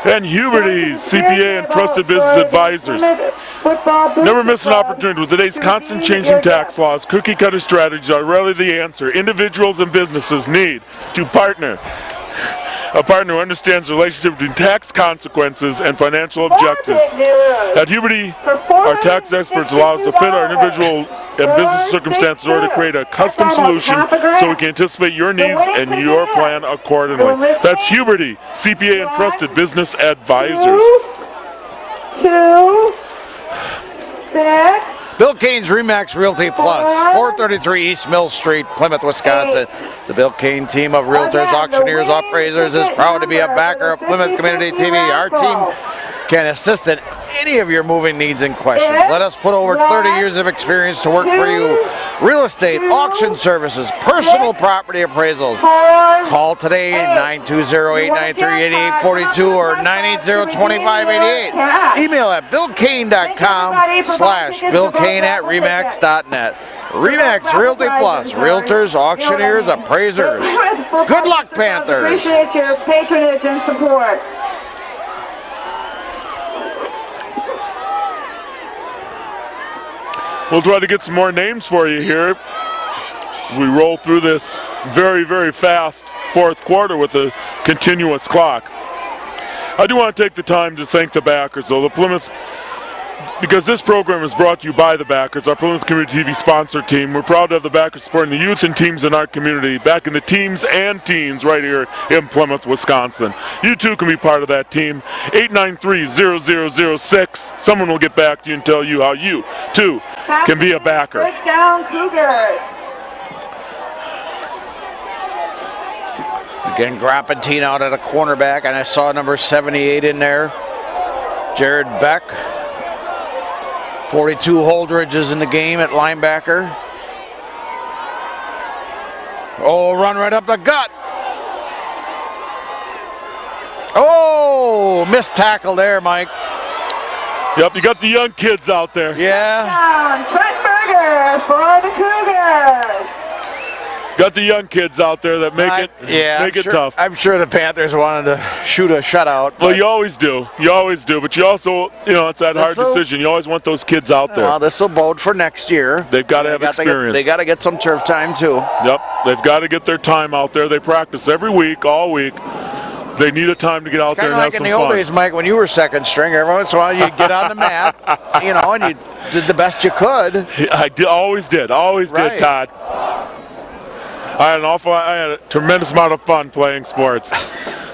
And Huberty, CPA and trusted business advisors. Never miss an opportunity. With today's constant changing tax laws, cookie cutter strategies are rarely the answer. Individuals and businesses need to partner. A partner who understands the relationship between tax consequences and financial objectives. At Huberty, our tax experts allow us to fit our individual and business circumstances in order to create a custom solution so we can anticipate your needs and your plan accordingly. That's Huberty, CPA and trusted business advisors. 2, 6. Bill Kane's Remax Realty Plus, 433 East Mill Street, Plymouth, Wisconsin. The Bill Kane team of realtors, auctioneers, appraisers is proud to be a backer of Plymouth Community TV. Our team can assist in any of your moving needs and questions. Let us put over 30 years of experience to work for you. Real estate, auction services, personal property appraisals. Call today 920-893-8842 or 980-2588. Email at billkane.com/billkane@remax.net. Remax Realty Plus, realtors, auctioneers, appraisers. Good luck, Panthers. Appreciate your patronage and support. We'll try to get some more names for you here. We roll through this very, very fast fourth quarter with a continuous clock. I do want to take the time to thank the backers, though. The Plymouth, because this program is brought to you by the backers, our Plymouth Community TV sponsor team. We're proud to have the backers supporting the youths and teams in our community, backing the teams and teens right here in Plymouth, Wisconsin. You too can be part of that team. 893-0006. Someone will get back to you and tell you how you too can be a backer. Push down Cougars. Getting Grappentine out at a cornerback, and I saw number 78 in there. Jared Beck. 42 Holdridge is in the game at linebacker. Oh, run right up the gut. Oh, missed tackle there, Mike. Yep, you got the young kids out there. Yeah. Down, Trent Berger for the Cougars. Got the young kids out there that make it tough. I'm sure the Panthers wanted to shoot a shutout. Well, you always do. You always do. But you also, it's that hard decision. You always want those kids out there. Well, this will bode for next year. They've got to have experience. They got to get some turf time, too. Yep. They've got to get their time out there. They practice every week, all week. They need a time to get out there and have some fun. Kind of like in the old days, Mike, when you were second string, every once in a while you'd get on the mat, and you did the best you could. Always did, Todd. I had a tremendous amount of fun playing sports.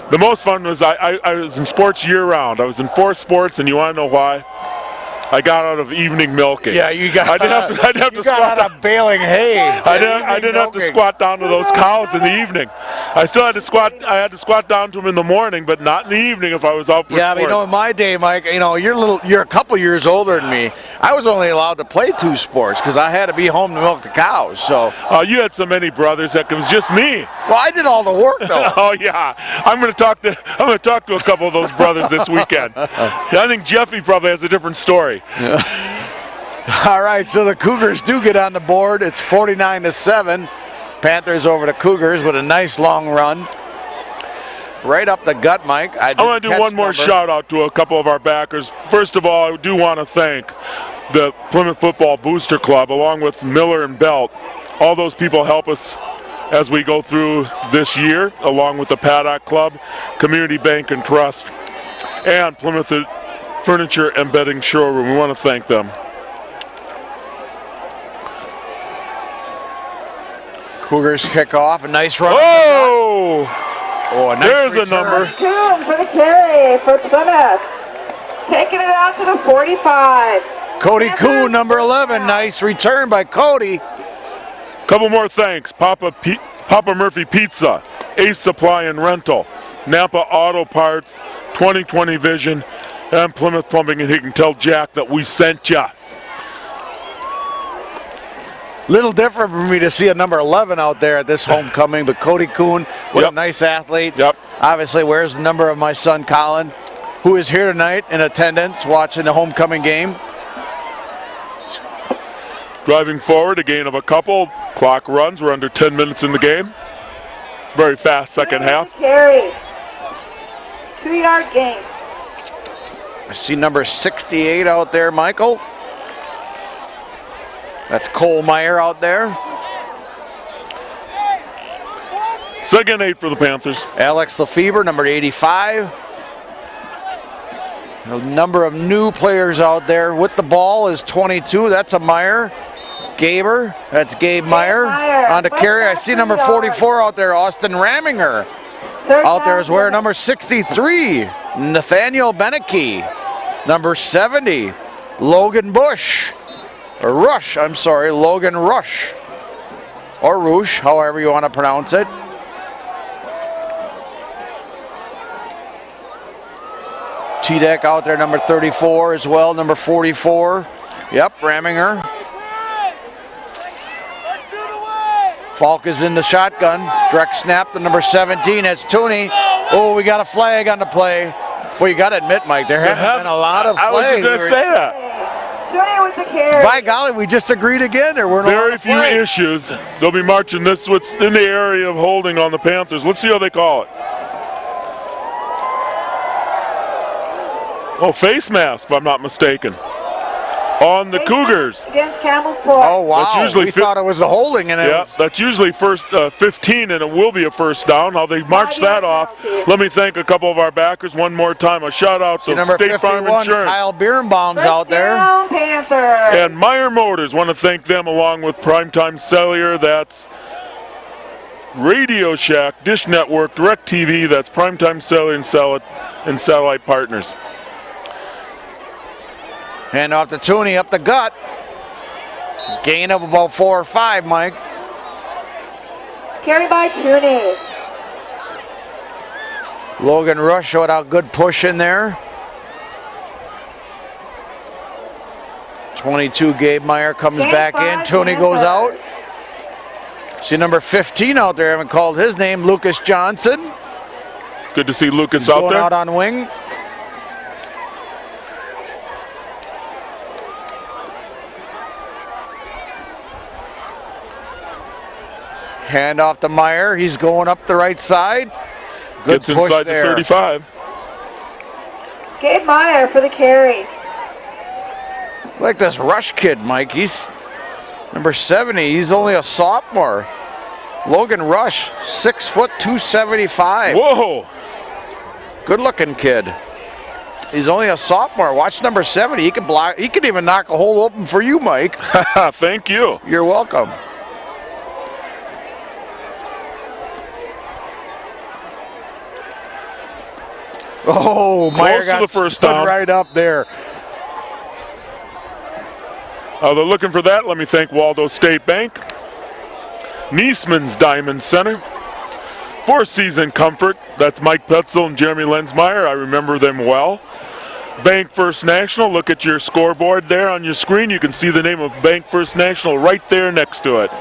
The most fun was I was in sports year-round. I was in 4 sports, and you want to know why? I got out of evening milking. Yeah, you got. I'd have to squat out of baling hay. I didn't have to squat down to those cows in the evening. I still had to squat. I had to squat down to them in the morning, but not in the evening if I was out for sports. But in my day, Mike, you're a couple years older than me. I was only allowed to play 2 sports because I had to be home to milk the cows. So. You had so many brothers that it was just me. Well, I did all the work though. Oh yeah, I'm going to talk to a couple of those brothers this weekend. I think Jeffy probably has a different story. Yeah. All right, so the Cougars do get on the board. It's 49-7. Panthers over the Cougars with a nice long run. Right up the gut, Mike. I want to do one more shout out to a couple of our backers. First of all, I do want to thank the Plymouth Football Booster Club along with Miller and Belt. All those people help us as we go through this year, along with the Paddock Club, Community Bank and Trust, and Plymouth Furniture and Bedding Showroom. We want to thank them. Cougars kick off. A nice run. Oh! Oh, a nice There's a return. number. Coon for the carry for Plymouth. Taking it out to the 45. Cody Kuhn, number 11. Nice return by Cody. Couple more thanks. Papa Murphy Pizza, Ace Supply and Rental, Napa Auto Parts, 2020 Vision, and Plymouth Plumbing, and he can tell Jack that we sent ya. Little different for me to see a number 11 out there at this homecoming, but Cody Kuhn, what a Yep. nice athlete. Yep. Obviously wears the number of my son Colin, who is here tonight in attendance watching the homecoming game. Driving forward, a gain of a couple. Clock runs. We're under 10 minutes in the game. Very fast second half. Carry. 2-yard gain. I see number 68 out there, Michael. That's Cole Meyer out there. Second 8 for the Panthers. Alex Lefebvre, number 85. A number of new players out there with the ball is 22. That's a Meyer. Gaber, that's Gabe Meyer. On to carry, I see number 44 out there, Austin Raminger. Out there is where number 63, Nathaniel Beneke. Number 70, Logan Bush. Or Rush, I'm sorry, Logan Rush. Or Rush, however you want to pronounce it. T-Deck out there, number 34 as well, number 44. Yep, Raminger. Falk is in the shotgun. Direct snap to number 17. That's Tooney. Oh, we got a flag on the play. Well, you got to admit, Mike, there haven't been a lot of I was flags. just going to say that. Tooney with the carry. By golly, we just agreed again. There weren't a lot Very of few flags. issues. They'll be marching this what's in the area of holding on the Panthers. Let's see how they call it. Oh, face mask, if I'm not mistaken. On the Cougars. Against Campbellsport. Oh, wow. That's usually We thought it was the holding. And it Yeah, was, that's usually first 15, and it will be a first down. How they march that off. Let me thank a couple of our backers one more time. A shout out to number State Farm 51, Insurance Kyle Birnbaum's out there. Down, Panthers. and Meyer Motors. Want to thank them along with Primetime Cellular. That's Radio Shack, Dish Network, DirecTV. That's Primetime Cellular and Satellite Partners. Hand off to Tooney up the gut. Gain of about 4 or 5, Mike. Carry by Tooney. Logan Rush showed out good push in there. 22, Gabe Meyer comes Gain back in. five, Tooney goes out. Panthers. See number 15 out there. Haven't called his name. Lucas Johnson. Good to see Lucas out Going there. out on wing. Hand off to Meyer. He's going up the right side. Good Gets push inside there. the 35. Gabe Meyer for the carry. Like this Rush kid, Mike. He's number 70. He's only a sophomore. Logan Rush, 6 foot 275. Whoa! Good looking kid. He's only a sophomore. Watch number 70. He could block. He could even knock a hole open for you, Mike. Thank you. You're welcome. Oh, Meyer Close to got the first stood down. right up there. They're looking for that. Let me thank Waldo State Bank, Niesman's Diamond Center, Four Season Comfort. That's Mike Petzel and Jeremy Lensmeyer. I remember them well. Bank First National. Look at your scoreboard there on your screen. You can see the name of Bank First National right there next to it.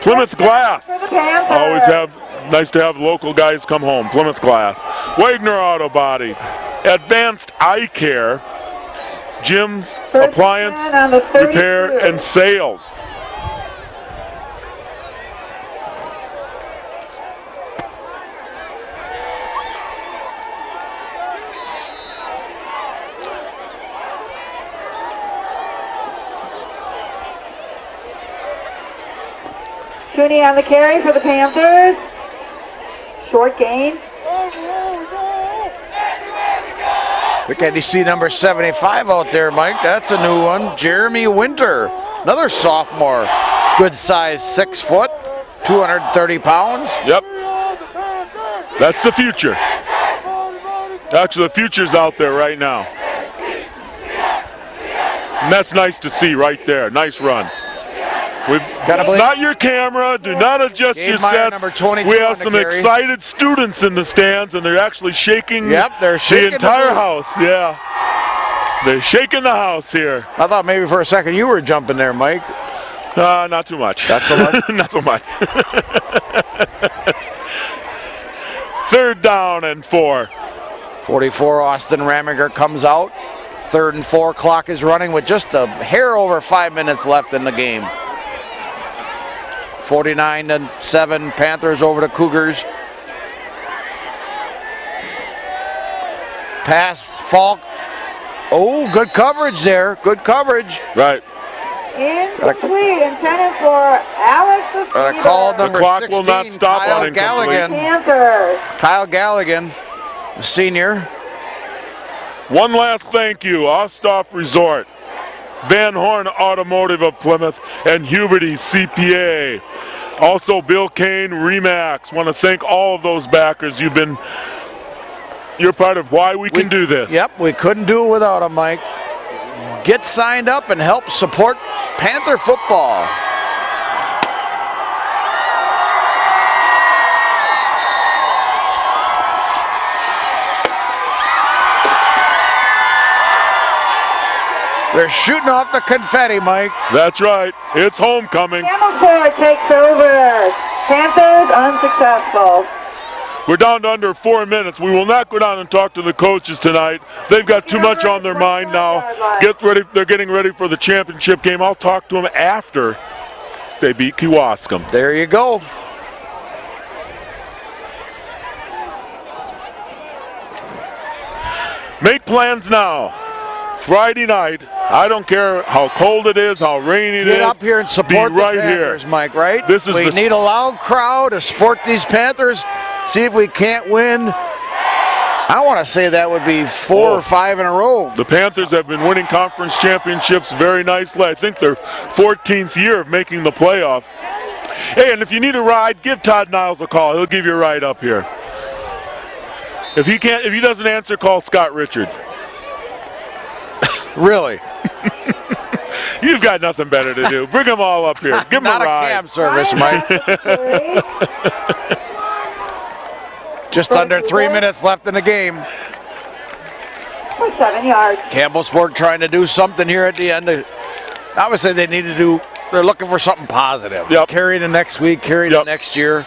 Plymouth Glass. For the Panthers. Always nice to have local guys come home. Plymouth Glass. Wagner Auto Body. Advanced Eye Care. Jim's First Appliance, and 10 on the 32. Repair, and Sales. Tooney on the carry for the Panthers. Short gain. Look at you see number 75 out there, Mike. That's a new one. Jeremy Winter, another sophomore. Good size, 6 foot. 230 pounds. Yep. That's the future. Actually, the future's out there right now. And that's nice to see right there. Nice run. It's not your camera. Do not adjust Gabe your Meyer, sets. number 22 We on have the some carry. excited students in the stands, and they're actually shaking, They're shaking the entire the- house. Yeah. They're shaking the house here. I thought maybe for a second you were jumping there, Mike. Not too much. Not so much? Not so much. 3rd down and 4. 44, Austin Ramiger comes out. 3rd and 4, clock is running with just a hair over 5 minutes left in the game. 49-7, Panthers over the Cougars. Pass, Falk. Oh, good coverage there. Good coverage. Right. Incomplete, intended for Alex the Got a call number clock 16, will not stop Kyle on incomplete. Galligan. Panthers. Kyle Galligan, senior. One last thank you, Osthoff Resort, Van Horn Automotive of Plymouth, and Huberty CPA. Also Bill Kane, Remax. Want to thank all of those backers. You're part of why we can do this. Yep, we couldn't do it without him, Mike. Get signed up and help support Panther football. They're shooting off the confetti, Mike. That's right. It's homecoming. Campbellsport takes over. Panthers unsuccessful. We're down to under 4 minutes. We will not go down and talk to the coaches tonight. They've got too much on their mind now. Get ready. They're getting ready for the championship game. I'll talk to them after they beat Kewaskum. There you go. Make plans now. Friday night. I don't care how cold it is, how rainy it is. Get up here and support be right the Panthers, here. Mike, right? This is we the- need a loud crowd to support these Panthers. See if we can't win. I want to say that would be 4 or 5 in a row. The Panthers have been winning conference championships very nicely. I think their 14th year of making the playoffs. Hey, and if you need a ride, give Todd Niles a call. He'll give you a ride up here. If he doesn't answer, call Scott Richards. Really? You've got nothing better to do. Bring them all up here. Give them Not a a ride. cab service, Mike. Just under 3 minutes left in the game. For 7 yards. Campbellsport trying to do something here at the end. Obviously, they need to do. They're looking for something positive. Yep. Carry the next week. Carry the next year.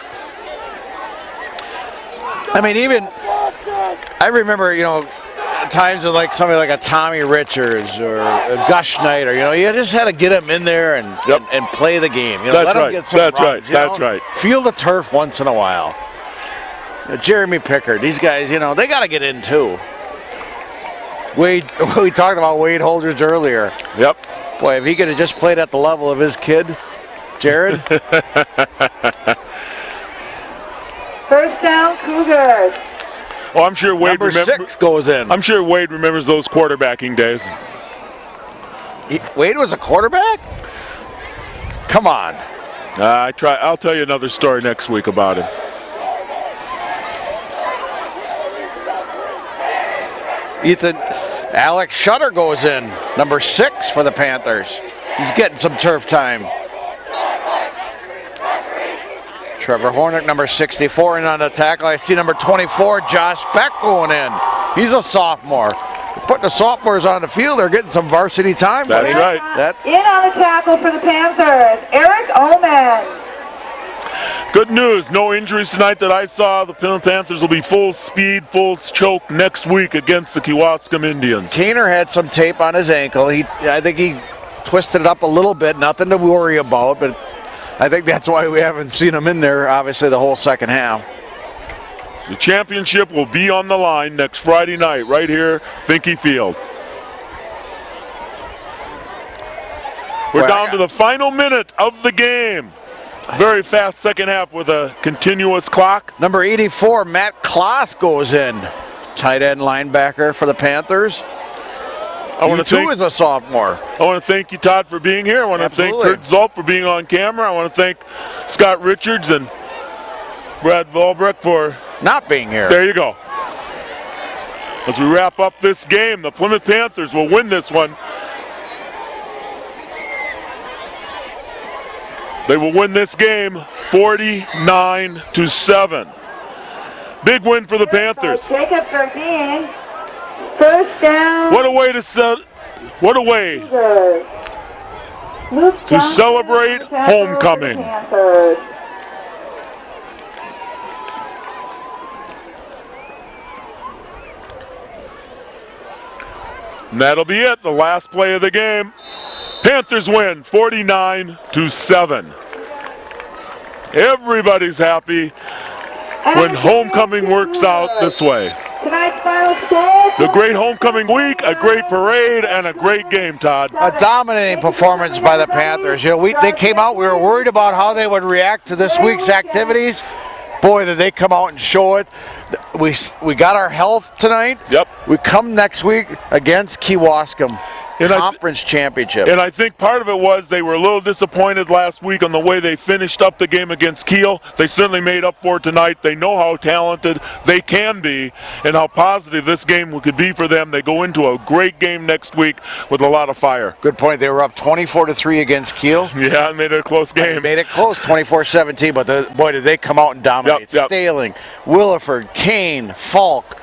I mean, even I remember, times with like somebody like a Tommy Richards or a Gus Schneider. You just had to get them in there and play the game. That's let them right. get some That's runs, right. That's right. Feel the turf once in a while. Jeremy Pickard, these guys, they got to get in too. We talked about Wade Holdridge earlier. Yep. Boy, if he could have just played at the level of his kid, Jared. First down, Cougars. Oh, I'm sure Wade Number 6 goes in. I'm sure Wade remembers those quarterbacking days. Wade was a quarterback? Come on. I'll tell you another story next week about him. Alex Shutter goes in, number 6 for the Panthers. He's getting some turf time. Trevor Hornick, number 64, in on the tackle. I see number 24, Josh Beck, going in. He's a sophomore. Putting the sophomores on the field, they're getting some varsity time. That's buddy. right. In on the tackle for the Panthers, Eric Oman. Good news, no injuries tonight that I saw. The Panthers will be full speed, full choke next week against the Kewaskum Indians. Kaner had some tape on his ankle. I think he twisted it up a little bit. Nothing to worry about, but I think that's why we haven't seen him in there, obviously, the whole second half. The championship will be on the line next Friday night, right here, Finke Field. We're down to the final minute of the game. Very fast second half with a continuous clock. Number 84, Matt Kloss goes in. Tight end linebacker for the Panthers. I want You to too thank as a sophomore. I want to thank you, Todd, for being here. I want to thank Absolutely. Kurt Zulp for being on camera. I want to thank Scott Richards and Brad Volbrecht for Not being here. there you go. As we wrap up this game, the Plymouth Panthers will win this one. They will win this game 49-7. Big win for the Panthers. Jacob Gardine. First down. What a way to To celebrate homecoming. And that'll be it, the last play of the game. Panthers win 49-7. Everybody's happy when homecoming works out this way. Tonight's final score. The great homecoming week, a great parade, and a great game, Todd. A dominating performance by the Panthers. You know, they came out, we were worried about how they would react to this week's activities. Boy, did they come out and show it. We got our health tonight. Yep. We come next week against Kewaskum. And Conference championship. And I think part of it was they were a little disappointed last week on the way they finished up the game against Kiel. They certainly made up for it tonight. They know how talented they can be and how positive this game could be for them. They go into a great game next week with a lot of fire. Good point. They were up 24-3 against Kiel. Yeah, and made it a close game. Made it close, 24-17, but boy, did they come out and dominate. Yep. Staling, Williford, Kane, Falk,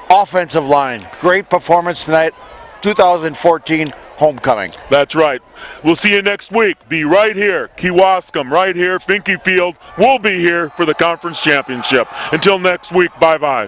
offensive line. Great performance tonight. 2014 homecoming. That's right. We'll see you next week. Be right here. Kewaskum right here. Finke Field will be here for the conference championship. Until next week, bye-bye.